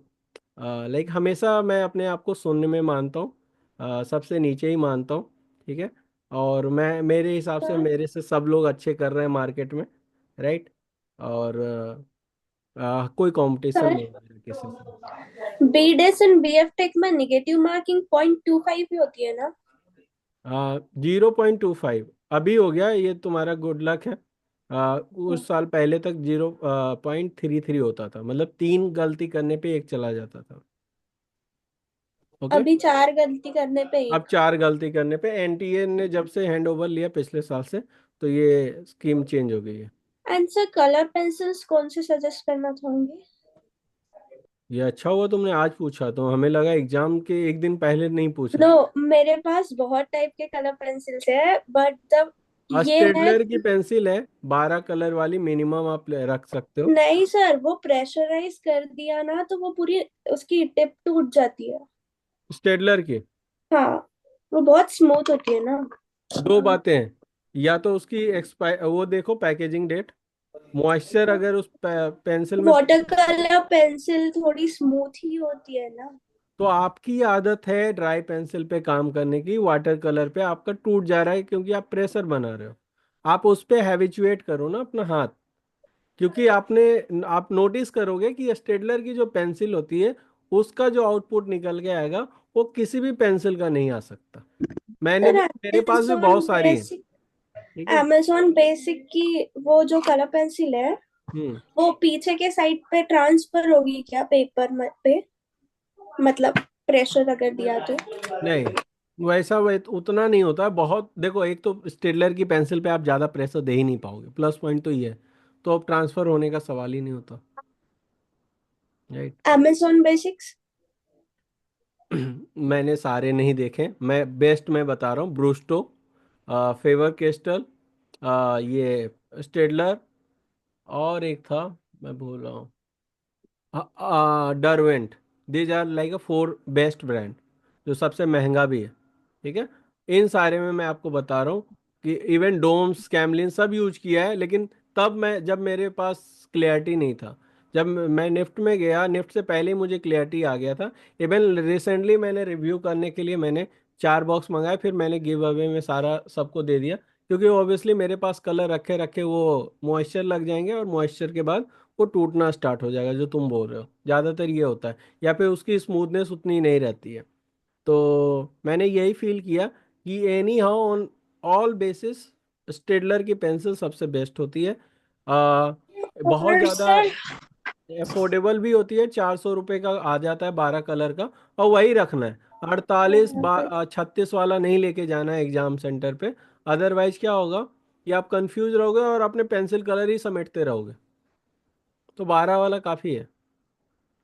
लाइक हमेशा मैं अपने आप को शून्य में मानता हूँ, सबसे नीचे ही मानता हूँ। ठीक है। और मैं, मेरे हिसाब से मेरे से सब लोग अच्छे कर रहे हैं मार्केट में, राइट। और कोई कंपटीशन सर, नहीं है मेरा किसी से। बीडेस एंड बीएफ टेक में निगेटिव मार्किंग 0.25 ही होती है ना? 0.25 अभी हो गया, ये तुम्हारा गुड लक है। कुछ साल पहले तक 0.33 होता था, मतलब 3 गलती करने पे एक चला जाता था। ओके। अभी 4 गलती करने पे अब 1। 4 गलती करने पे, NTA ने जब से हैंड ओवर लिया पिछले साल से, तो ये स्कीम चेंज हो गई है। एंड सर, कलर पेंसिल्स कौन से सजेस्ट करना चाहोगे? ये अच्छा हुआ तुमने आज पूछा, तो हमें लगा एग्जाम के एक दिन पहले नहीं पूछ नो, रहे। मेरे पास बहुत टाइप के कलर पेंसिल्स है, बट जब ये है। स्टेडलर की पेंसिल है, 12 कलर वाली, मिनिमम आप रख सकते हो। नहीं सर, वो प्रेशराइज कर दिया ना तो वो पूरी उसकी टिप टूट जाती है। स्टेडलर की हाँ, वो बहुत स्मूथ होती है ना। दो बातें हैं, या तो उसकी एक्सपायर, वो देखो पैकेजिंग डेट, मॉइस्चर अगर उस पेंसिल में, वाटर कलर पेंसिल थोड़ी स्मूथ ही होती है ना। तो आपकी आदत है ड्राई पेंसिल पे काम करने की, वाटर कलर पे आपका टूट जा रहा है क्योंकि आप प्रेशर बना रहे हो। आप उस पे हैबिचुएट करो ना अपना हाथ, क्योंकि आप नोटिस करोगे कि स्टेडलर की जो पेंसिल होती है, उसका जो आउटपुट निकल के आएगा, वो किसी भी पेंसिल का नहीं आ सकता। मैंने सर, भी, मेरे पास भी बहुत सारी है। ठीक है। अमेजोन बेसिक की वो जो कलर पेंसिल है, हम्म। वो पीछे के साइड पे ट्रांसफर होगी क्या पेपर पे? मतलब प्रेशर अगर दिया तो? नहीं, वैसा उतना नहीं होता बहुत। देखो, एक तो स्टेडलर की पेंसिल पे आप ज़्यादा प्रेशर दे ही नहीं पाओगे, प्लस पॉइंट तो ये है। तो अब ट्रांसफर होने का सवाल ही नहीं होता, राइट। Amazon basics. मैंने सारे नहीं देखे, मैं बेस्ट मैं बता रहा हूँ, ब्रूस्टो, फेवर केस्टल, ये स्टेडलर, और एक था, मैं भूल रहा हूँ, Derwent. These are like a 4 best brand, जो सबसे महंगा भी है। ठीक है। इन सारे में मैं आपको बता रहा हूँ कि इवन डोम्स, कैमलिन सब यूज किया है, लेकिन तब मैं, जब मेरे पास क्लियरिटी नहीं था, जब मैं निफ्ट में गया, निफ्ट से पहले ही मुझे क्लियरिटी आ गया था। इवन रिसेंटली मैंने रिव्यू करने के लिए मैंने 4 बॉक्स मंगाए, फिर मैंने गिव अवे में सारा सबको दे दिया, क्योंकि ऑब्वियसली मेरे पास कलर रखे रखे वो मॉइस्चर लग जाएंगे, और मॉइस्चर के बाद वो टूटना स्टार्ट हो जाएगा, जो तुम बोल रहे हो ज़्यादातर ये होता है, या फिर उसकी स्मूथनेस उतनी नहीं रहती है। तो मैंने यही फील किया कि any how on all basis Staedtler की पेंसिल सबसे बेस्ट होती है। बहुत और ज़्यादा सर अफोर्डेबल भी होती है, 400 रुपये का आ जाता है 12 कलर का, और वही रखना है। 36 वाला नहीं लेके जाना है एग्जाम सेंटर पे। अदरवाइज क्या होगा कि आप कंफ्यूज रहोगे और अपने पेंसिल कलर ही समेटते रहोगे। तो 12 वाला काफ़ी है।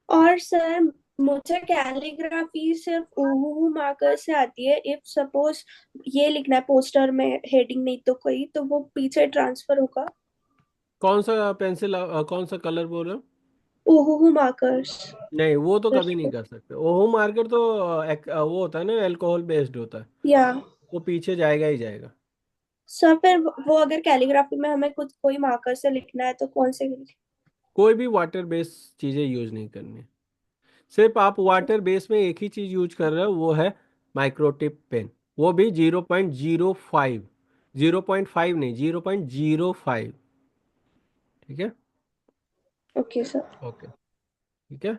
और सर मुझे कैलीग्राफी सिर्फ ऊहू मार्कर से आती है। इफ सपोज ये लिखना है पोस्टर में हेडिंग नहीं तो कोई, तो वो पीछे ट्रांसफर होगा। कौन सा पेंसिल, कौन सा कलर बोल रहे हो? ऊहू मार्कर्स। नहीं, वो तो कभी नहीं कर सकते। ओहो मार्कर तो वो होता है ना, अल्कोहल बेस्ड होता है, या वो पीछे जाएगा ही जाएगा। सर फिर वो अगर कैलीग्राफी में हमें कुछ कोई मार्कर से लिखना है तो कौन से? कोई भी वाटर बेस्ड चीज़ें यूज नहीं करनी। सिर्फ आप वाटर बेस में एक ही चीज़ यूज कर रहे हो, वो है माइक्रोटिप पेन। वो भी 0.05, 0.5 नहीं, 0.05। ठीक है। Okay sir. ओके, ठीक है।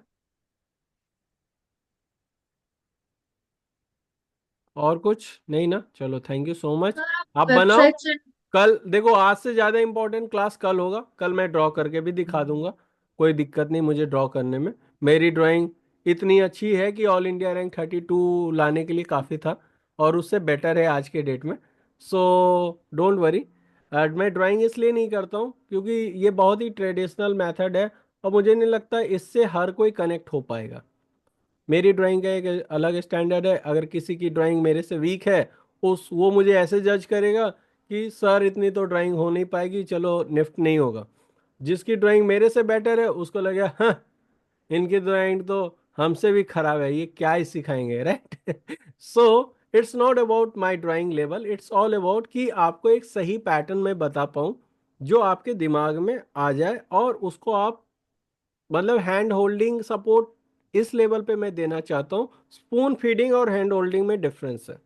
और कुछ नहीं ना? चलो, थैंक यू सो मच। आप बनाओ। वेबसाइट से कल देखो, आज से ज़्यादा इंपॉर्टेंट क्लास कल होगा। कल मैं ड्रॉ करके भी दिखा दूंगा, कोई दिक्कत नहीं मुझे ड्रॉ करने में। मेरी ड्राइंग इतनी अच्छी है कि ऑल इंडिया रैंक 32 लाने के लिए काफ़ी था, और उससे बेटर है आज के डेट में। So don't worry. मैं ड्राइंग इसलिए नहीं करता हूँ क्योंकि ये बहुत ही ट्रेडिशनल मेथड है, और मुझे नहीं लगता इससे हर कोई कनेक्ट हो पाएगा। मेरी ड्राइंग का एक अलग स्टैंडर्ड है। अगर किसी की ड्राइंग मेरे से वीक है, उस वो मुझे ऐसे जज करेगा कि सर इतनी तो ड्राइंग हो नहीं पाएगी, चलो निफ्ट नहीं होगा। जिसकी ड्राइंग मेरे से बेटर है उसको लगेगा हाँ, इनकी ड्राइंग तो हमसे भी खराब है, ये क्या ही सिखाएंगे, right? So it's not about my drawing level, it's all about कि आपको एक सही पैटर्न में बता पाऊँ जो आपके दिमाग में आ जाए, और उसको आप मतलब हैंड होल्डिंग सपोर्ट इस लेवल पे मैं देना चाहता हूँ। स्पून फीडिंग और हैंड होल्डिंग में डिफरेंस है।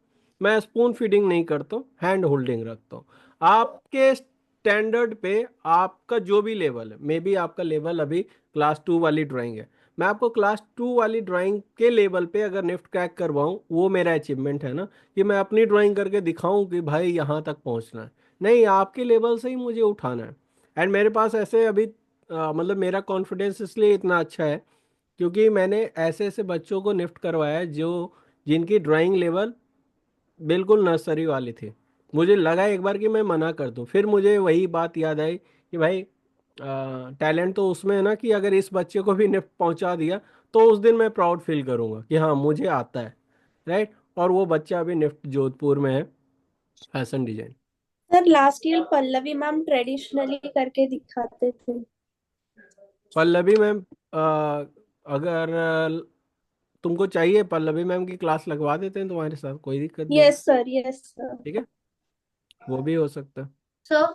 मैं स्पून फीडिंग नहीं करता हूँ, हैंड होल्डिंग रखता हूँ। आपके स्टैंडर्ड पे आपका जो भी लेवल है, मे बी आपका लेवल अभी क्लास 2 वाली ड्राइंग है, मैं आपको क्लास 2 वाली ड्राइंग के लेवल पे अगर निफ्ट क्रैक करवाऊँ, वो मेरा अचीवमेंट है ना, कि मैं अपनी ड्राइंग करके दिखाऊं कि भाई यहाँ तक पहुँचना है। नहीं, आपके लेवल से ही मुझे उठाना है। एंड मेरे पास ऐसे अभी मतलब मेरा कॉन्फिडेंस इसलिए इतना अच्छा है क्योंकि मैंने ऐसे ऐसे बच्चों को निफ्ट करवाया है जो जिनकी ड्राइंग लेवल बिल्कुल नर्सरी वाली थी। मुझे लगा एक बार कि मैं मना कर दूं, फिर मुझे वही बात याद आई कि भाई टैलेंट तो उसमें है ना, कि अगर इस बच्चे को भी निफ्ट पहुंचा दिया तो उस दिन मैं प्राउड फील करूंगा कि हाँ मुझे आता है, राइट? और वो बच्चा अभी निफ्ट जोधपुर में है, fashion design. Sir last year Pallavi ma'am traditionally करके दिखाते थे। पल्लवी मैम, अगर तुमको चाहिए पल्लवी मैम की क्लास लगवा देते हैं तुम्हारे साथ, कोई दिक्कत नहीं है। Yes sir, yes sir. ठीक है, वो भी हो सकता है। सर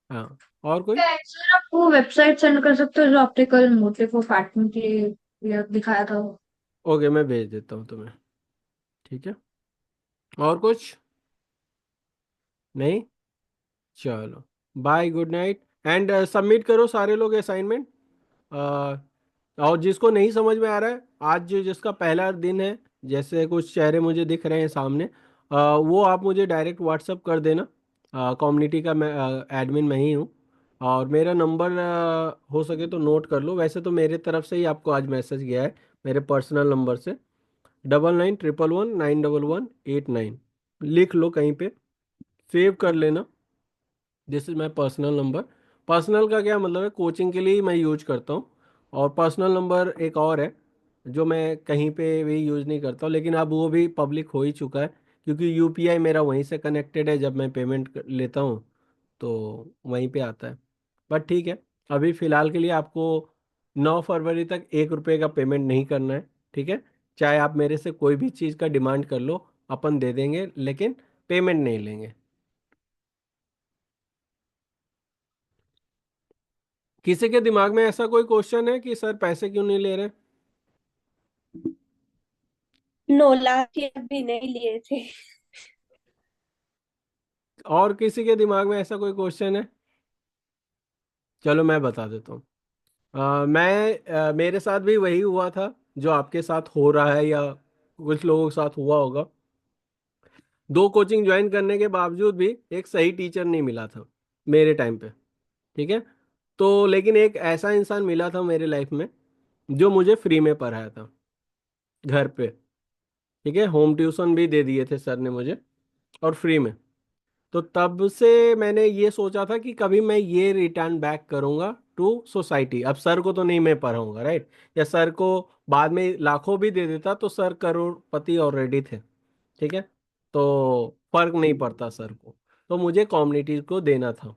हाँ, और कोई? सर आप वो वेबसाइट सेंड कर सकते हो जो आपने कल मोटे को पैटर्न के लिए दिखाया था। ओके, मैं भेज देता हूँ तुम्हें। ठीक है, और कुछ नहीं? चलो, bye, good night. And submit करो सारे लोग असाइनमेंट। और जिसको नहीं समझ में आ रहा है, आज जो जिसका पहला दिन है, जैसे कुछ चेहरे मुझे दिख रहे हैं सामने, वो आप मुझे डायरेक्ट व्हाट्सअप कर देना। कम्युनिटी का मैं एडमिन मैं ही हूँ, और मेरा नंबर हो सके तो नोट कर लो। वैसे तो मेरे तरफ से ही आपको आज मैसेज गया है, मेरे पर्सनल नंबर से, 9911191189। लिख लो कहीं पे, सेव कर लेना। This is my personal number. Personal का क्या मतलब है, कोचिंग के लिए ही मैं यूज करता हूँ। और पर्सनल नंबर एक और है जो मैं कहीं पे भी यूज़ नहीं करता हूँ, लेकिन अब वो भी पब्लिक हो ही चुका है क्योंकि यूपीआई मेरा वहीं से कनेक्टेड है। जब मैं पेमेंट लेता हूँ तो वहीं पे आता है। बट ठीक है, अभी फ़िलहाल के लिए आपको 9 फरवरी तक 1 रुपये का पेमेंट नहीं करना है। ठीक है, चाहे आप मेरे से कोई भी चीज़ का डिमांड कर लो, अपन दे देंगे, लेकिन पेमेंट नहीं लेंगे। किसी के दिमाग में ऐसा कोई क्वेश्चन है कि सर पैसे क्यों नहीं ले रहे? नो, लास्ट ईयर भी नहीं लिए थे। और किसी के दिमाग में ऐसा कोई क्वेश्चन है? चलो मैं बता देता हूँ। मेरे साथ भी वही हुआ था जो आपके साथ हो रहा है या कुछ लोगों के साथ हुआ होगा। दो कोचिंग ज्वाइन करने के बावजूद भी एक सही टीचर नहीं मिला था मेरे टाइम पे। ठीक है। तो लेकिन एक ऐसा इंसान मिला था मेरे लाइफ में जो मुझे फ्री में पढ़ाया था घर पे। ठीक है, होम ट्यूशन भी दे दिए थे सर ने मुझे, और फ्री में। तो तब से मैंने ये सोचा था कि कभी मैं ये रिटर्न बैक करूंगा टू सोसाइटी। अब सर को तो नहीं मैं पढ़ाऊंगा, राइट? या सर को बाद में लाखों भी दे देता तो सर करोड़पति ऑलरेडी थे। ठीक है। तो फर्क नहीं पड़ता सर को। तो मुझे कम्युनिटी को देना था।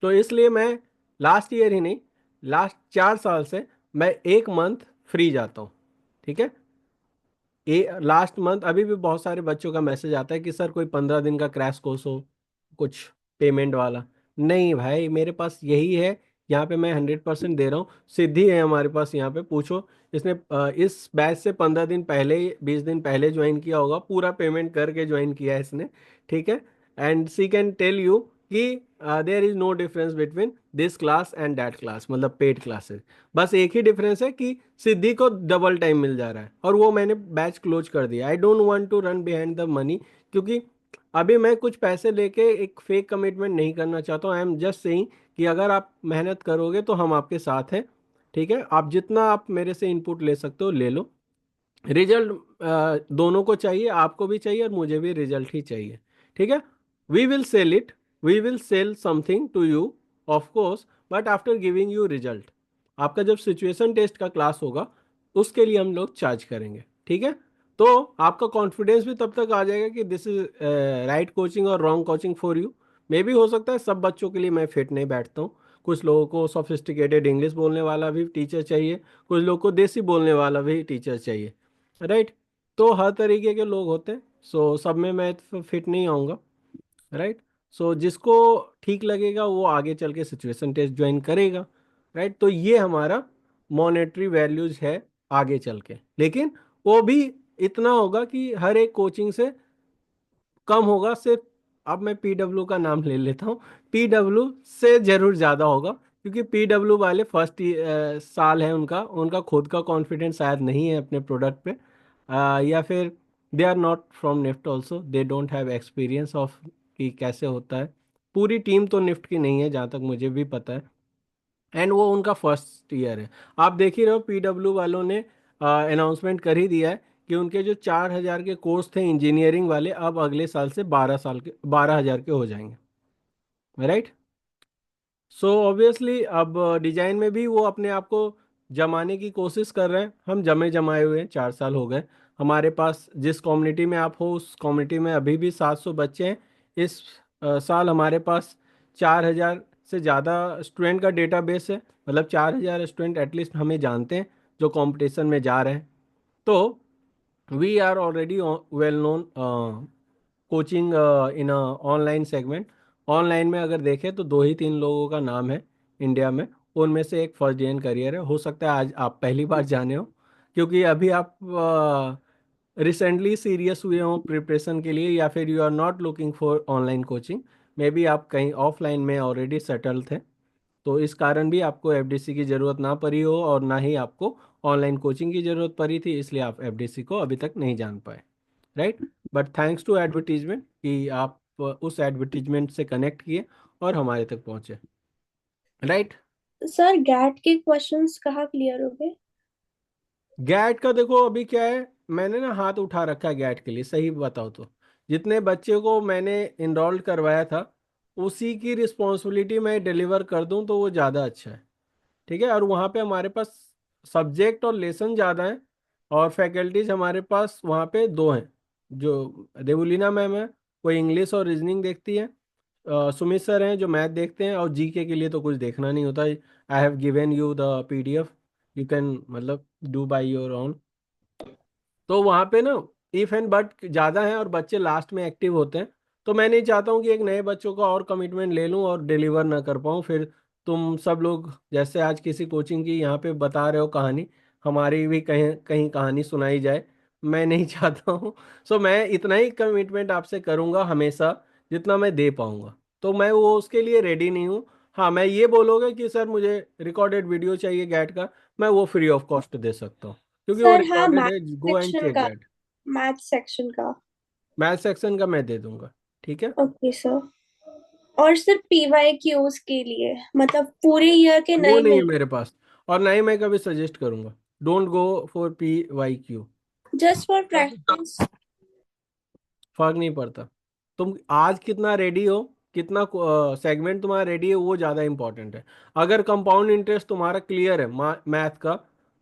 तो इसलिए मैं लास्ट ईयर ही नहीं, लास्ट 4 साल से मैं एक मंथ फ्री जाता हूँ। ठीक है। लास्ट मंथ अभी भी बहुत सारे बच्चों का मैसेज आता है कि सर कोई 15 दिन का क्रैश कोर्स हो, कुछ पेमेंट वाला। नहीं भाई, मेरे पास यही है। यहाँ पे मैं 100% दे रहा हूँ। सिद्धि है हमारे पास यहाँ पे, पूछो। इसने इस बैच से 15 दिन पहले, 20 दिन पहले ज्वाइन किया होगा, पूरा पेमेंट करके ज्वाइन किया है इसने। ठीक है। And she can tell you कि there is no difference between this class and that class, मतलब पेड क्लासेस। बस एक ही डिफरेंस है कि सिद्धि को डबल टाइम मिल जा रहा है, और वो मैंने बैच क्लोज कर दिया। I don't want to run behind the money, क्योंकि अभी मैं कुछ पैसे लेके एक फेक कमिटमेंट नहीं करना चाहता हूँ। आई एम जस्ट सेइंग कि अगर आप मेहनत करोगे तो हम आपके साथ हैं। ठीक है। आप जितना आप मेरे से इनपुट ले सकते हो ले लो। रिजल्ट दोनों को चाहिए, आपको भी चाहिए और मुझे भी रिजल्ट ही चाहिए। ठीक है। We will sell it, we will sell something to you, of course, but after giving you result. आपका जब सिचुएशन टेस्ट का क्लास होगा उसके लिए हम लोग चार्ज करेंगे। ठीक है। तो आपका कॉन्फिडेंस भी तब तक आ जाएगा कि दिस इज राइट कोचिंग और रॉन्ग कोचिंग फॉर यू। मे भी हो सकता है सब बच्चों के लिए मैं फिट नहीं बैठता हूँ। कुछ लोगों को सोफिस्टिकेटेड इंग्लिश बोलने वाला भी टीचर चाहिए, कुछ लोगों को देसी बोलने वाला भी टीचर चाहिए, राइट? तो हर तरीके के लोग होते हैं। सो सब में मैं फिट नहीं आऊँगा, राइट? सो जिसको ठीक लगेगा वो आगे चल के सिचुएशन टेस्ट ज्वाइन करेगा, राइट? तो ये हमारा मॉनेटरी वैल्यूज है आगे चल के। लेकिन वो भी इतना होगा कि हर एक कोचिंग से कम होगा सिर्फ। अब मैं पीडब्ल्यू का नाम ले लेता हूँ, पीडब्ल्यू से जरूर ज़्यादा होगा, क्योंकि पीडब्ल्यू वाले फर्स्ट साल है उनका उनका खुद का कॉन्फिडेंस शायद नहीं है अपने प्रोडक्ट पे, या फिर they are not from NIFT also, they don't have experience of कि कैसे होता है। पूरी टीम तो निफ्ट की नहीं है जहाँ तक मुझे भी पता है, एंड वो उनका फर्स्ट ईयर है। आप देख ही रहे हो पीडब्ल्यू वालों ने अनाउंसमेंट कर ही दिया है कि उनके जो 4,000 के कोर्स थे इंजीनियरिंग वाले, अब अगले साल से 12,000 के हो जाएंगे, राइट? सो ऑब्वियसली अब डिजाइन में भी वो अपने आप को जमाने की कोशिश कर रहे हैं। हम जमे जमाए हुए हैं, 4 साल हो गए हमारे पास। जिस कम्युनिटी में आप हो उस कम्युनिटी में अभी भी 700 बच्चे हैं। इस साल हमारे पास 4,000 से ज़्यादा स्टूडेंट का डेटाबेस है, मतलब 4,000 स्टूडेंट एटलीस्ट हमें जानते हैं जो कंपटीशन में जा रहे हैं। तो we are already well known coaching in online segment. Online में अगर देखें तो दो ही तीन लोगों का नाम है इंडिया में, उनमें से एक फर्स्ट डे करियर है। हो सकता है आज आप पहली बार जाने हो, क्योंकि अभी आप रिसेंटली सीरियस हुए हो प्रिपरेशन के लिए, या फिर you are not looking for online coaching. Maybe आप कहीं ऑफलाइन में ऑलरेडी सेटल थे, तो इस कारण भी आपको एफडीसी की ज़रूरत ना पड़ी हो, और ना ही आपको ऑनलाइन कोचिंग की ज़रूरत पड़ी थी, इसलिए आप एफडीसी को अभी तक नहीं जान पाए, right? But thanks to advertisement कि आप उस एडवर्टीजमेंट से कनेक्ट किए और हमारे तक पहुंचे, राइट? सर गैट के क्वेश्चंस कहाँ क्लियर हो गए? गैट का देखो अभी क्या है, मैंने ना हाथ उठा रखा है गैट के लिए। सही बताओ तो जितने बच्चे को मैंने इनरोल्ड करवाया था उसी की रिस्पॉन्सिबिलिटी मैं डिलीवर कर दूं तो वो ज़्यादा अच्छा है। ठीक है। और वहाँ पे हमारे पास सब्जेक्ट और लेसन ज़्यादा हैं, और फैकल्टीज हमारे पास वहाँ पे दो हैं। जो देवुलीना मैम है वो इंग्लिश और रीजनिंग देखती है, सुमित सर हैं जो मैथ देखते हैं, और जीके के लिए तो कुछ देखना नहीं होता। I have given you the PDF, you can मतलब डू बाय योर ओन। तो वहाँ पे ना इफ एंड बट ज़्यादा है और बच्चे लास्ट में एक्टिव होते हैं। तो मैं नहीं चाहता हूँ कि एक नए बच्चों का और कमिटमेंट ले लूँ और डिलीवर ना कर पाऊँ, फिर तुम सब लोग जैसे आज किसी कोचिंग की यहाँ पे बता रहे हो कहानी, हमारी भी कहीं कहीं कहानी सुनाई जाए, मैं नहीं चाहता हूँ। सो मैं इतना ही कमिटमेंट आपसे करूँगा हमेशा जितना मैं दे पाऊँगा। तो मैं वो उसके लिए रेडी नहीं हूँ। हाँ, मैं ये बोलोगे कि सर मुझे रिकॉर्डेड वीडियो चाहिए गैट का, मैं वो फ्री ऑफ कॉस्ट दे सकता हूँ, क्योंकि वो सर हाँ, रिकॉर्डेड है, go and check that. Math section का। मैथ सेक्शन का मैं दे दूंगा, ठीक है। Okay sir. और सिर्फ PYQs के लिए, मतलब पूरे ईयर के वो नहीं नहीं है मिल, मेरे पास, और ना ही मैं कभी सजेस्ट करूंगा। Don't go for PYQ। Just for practice. फर्क नहीं पड़ता, तुम आज कितना रेडी हो, कितना सेगमेंट तुम्हारा रेडी है, वो ज़्यादा इंपॉर्टेंट है। अगर कंपाउंड इंटरेस्ट तुम्हारा क्लियर है मैथ का,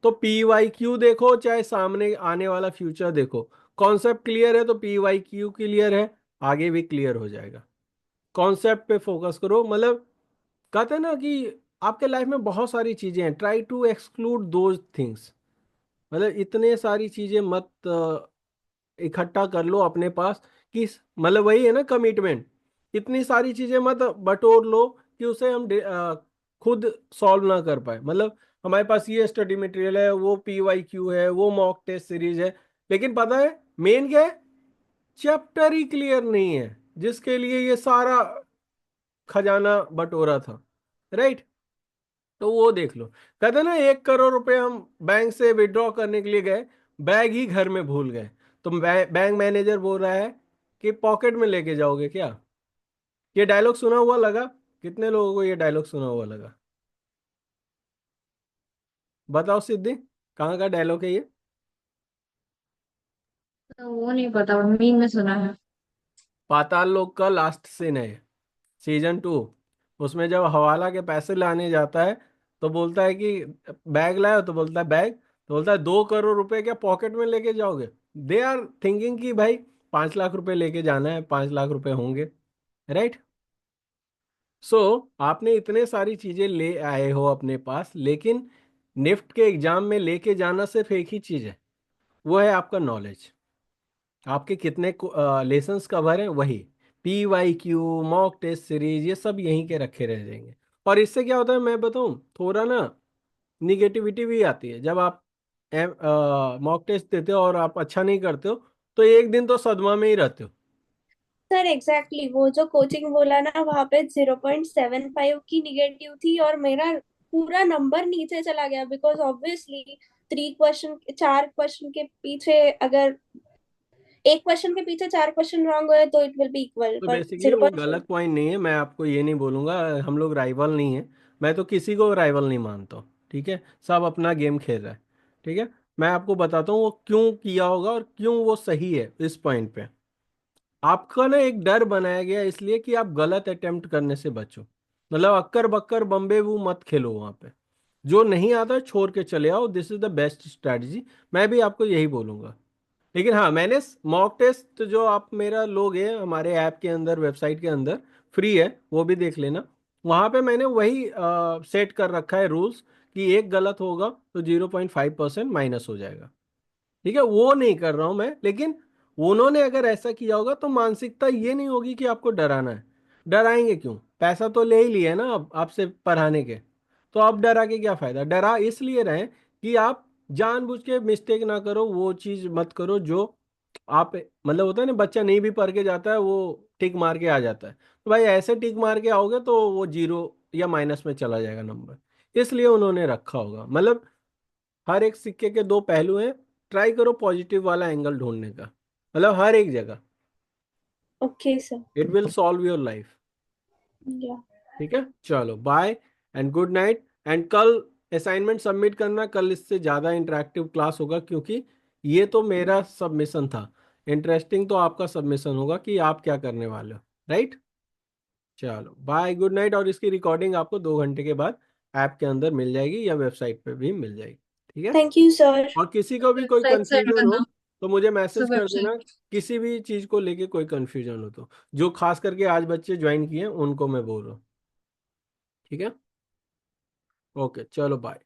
तो PYQ देखो चाहे सामने आने वाला फ्यूचर देखो। कॉन्सेप्ट क्लियर है तो PYQ क्लियर है, आगे भी क्लियर हो जाएगा। कॉन्सेप्ट पे फोकस करो, मतलब कहते हैं ना कि आपके लाइफ में बहुत सारी चीजें हैं, try to exclude those things. मतलब इतने सारी चीजें मत इकट्ठा कर लो अपने पास कि मतलब वही है ना कमिटमेंट। इतनी सारी चीजें मत बटोर लो कि उसे हम खुद सॉल्व ना कर पाए। मतलब हमारे पास ये स्टडी मटेरियल है, वो PYQ है, वो मॉक टेस्ट सीरीज है, लेकिन पता है मेन क्या है, चैप्टर ही क्लियर नहीं है जिसके लिए ये सारा खजाना बटोरा था, राइट। तो वो देख लो। कहते हैं ना 1 करोड़ रुपए हम बैंक से विड्रॉ करने के लिए गए, बैग ही घर में भूल गए। तो बैंक मैनेजर बोल रहा है कि पॉकेट में लेके जाओगे क्या। ये डायलॉग सुना हुआ लगा? कितने लोगों को ये डायलॉग सुना हुआ लगा? बताओ सिद्धि, कहाँ का डायलॉग है ये? वो नहीं पता, मीम में सुना है। पाताल लोक का लास्ट सीन है, सीजन 2। उसमें जब हवाला के पैसे लाने जाता है तो बोलता है कि बैग लाए हो, तो बोलता है बैग, तो बोलता है 2 करोड़ रुपए क्या पॉकेट में लेके जाओगे। दे आर थिंकिंग कि भाई 5 लाख रुपए लेके जाना है, 5 लाख रुपए होंगे, राइट। सो आपने इतने सारी चीजें ले आए हो अपने पास, लेकिन निफ्ट के एग्जाम में लेके जाना सिर्फ एक ही चीज है, वो है आपका नॉलेज। आपके कितने लेसन्स कवर हैं वही। PYQ, मॉक टेस्ट सीरीज, ये सब यहीं के रखे रह जाएंगे। और इससे क्या होता है मैं बताऊं, थोड़ा ना निगेटिविटी भी आती है। जब आप मॉक टेस्ट देते हो और आप अच्छा नहीं करते हो, तो एक दिन तो सदमा में ही रहते हो। सर एग्जैक्टली वो जो कोचिंग बोला ना, वहां पे 0.75 की निगेटिव थी और मेरा पूरा नंबर नीचे चला गया, बिकॉज ऑब्वियसली 4 क्वेश्चन के पीछे, अगर एक क्वेश्चन के पीछे 4 क्वेश्चन रॉन्ग हुए तो इट विल बी इक्वल, तो पर बेसिकली जीरो वो पॉइंट गलत पॉइंट नहीं है, मैं आपको ये नहीं बोलूंगा। हम लोग राइवल नहीं है, मैं तो किसी को राइवल नहीं मानता हूँ, ठीक है। सब अपना गेम खेल रहा है, ठीक है। मैं आपको बताता हूँ वो क्यों किया होगा और क्यों वो सही है इस पॉइंट पे। आपका ना एक डर बनाया गया है इसलिए कि आप गलत अटेम्प्ट करने से बचो। मतलब अक्कर बक्कर बम्बे वो मत खेलो वहां पे। जो नहीं आता छोड़ के चले आओ, this is the best strategy. मैं भी आपको यही बोलूंगा। लेकिन हाँ, मैंने मॉक टेस्ट जो आप मेरा लोग हैं हमारे ऐप के अंदर, वेबसाइट के अंदर फ्री है, वो भी देख लेना। वहां पे मैंने वही सेट कर रखा है रूल्स कि एक गलत होगा तो 0.5% माइनस हो जाएगा, ठीक है। वो नहीं कर रहा हूं मैं, लेकिन उन्होंने अगर ऐसा किया होगा तो मानसिकता ये नहीं होगी कि आपको डराना है। डराएंगे क्यों? पैसा तो ले ही लिया है ना अब आपसे पढ़ाने के, तो अब डरा के क्या फायदा। डरा इसलिए रहे कि आप जानबूझ के मिस्टेक ना करो, वो चीज मत करो जो आप, मतलब होता है ना बच्चा नहीं भी पढ़ के जाता है वो टिक मार के आ जाता है, तो भाई ऐसे टिक मार के आओगे तो वो जीरो या माइनस में चला जाएगा नंबर। इसलिए उन्होंने रखा होगा। मतलब हर एक सिक्के के दो पहलू हैं, ट्राई करो पॉजिटिव वाला एंगल ढूंढने का, मतलब हर एक जगह। Okay sir. It will solve your life, या ठीक है। चलो bye and good night. And कल असाइनमेंट सबमिट करना, कल इससे ज़्यादा इंटरेक्टिव क्लास होगा, क्योंकि ये तो मेरा सबमिशन था, इंटरेस्टिंग तो आपका सबमिशन होगा कि आप क्या करने वाले हो, राइट। चलो बाय गुड नाइट। और इसकी रिकॉर्डिंग आपको 2 घंटे के बाद ऐप के अंदर मिल जाएगी या वेबसाइट पे भी मिल जाएगी, ठीक है। Thank you sir. और किसी को भी कोई वेबसाइट सेंड कंफ्यूजन हो करना। तो मुझे मैसेज सर कर देना। वेबसाइट। किसी भी चीज को लेके कोई कंफ्यूजन हो तो, जो खास करके आज बच्चे ज्वाइन किए हैं उनको मैं बोल रहा हूँ, ठीक है। ओके चलो बाय।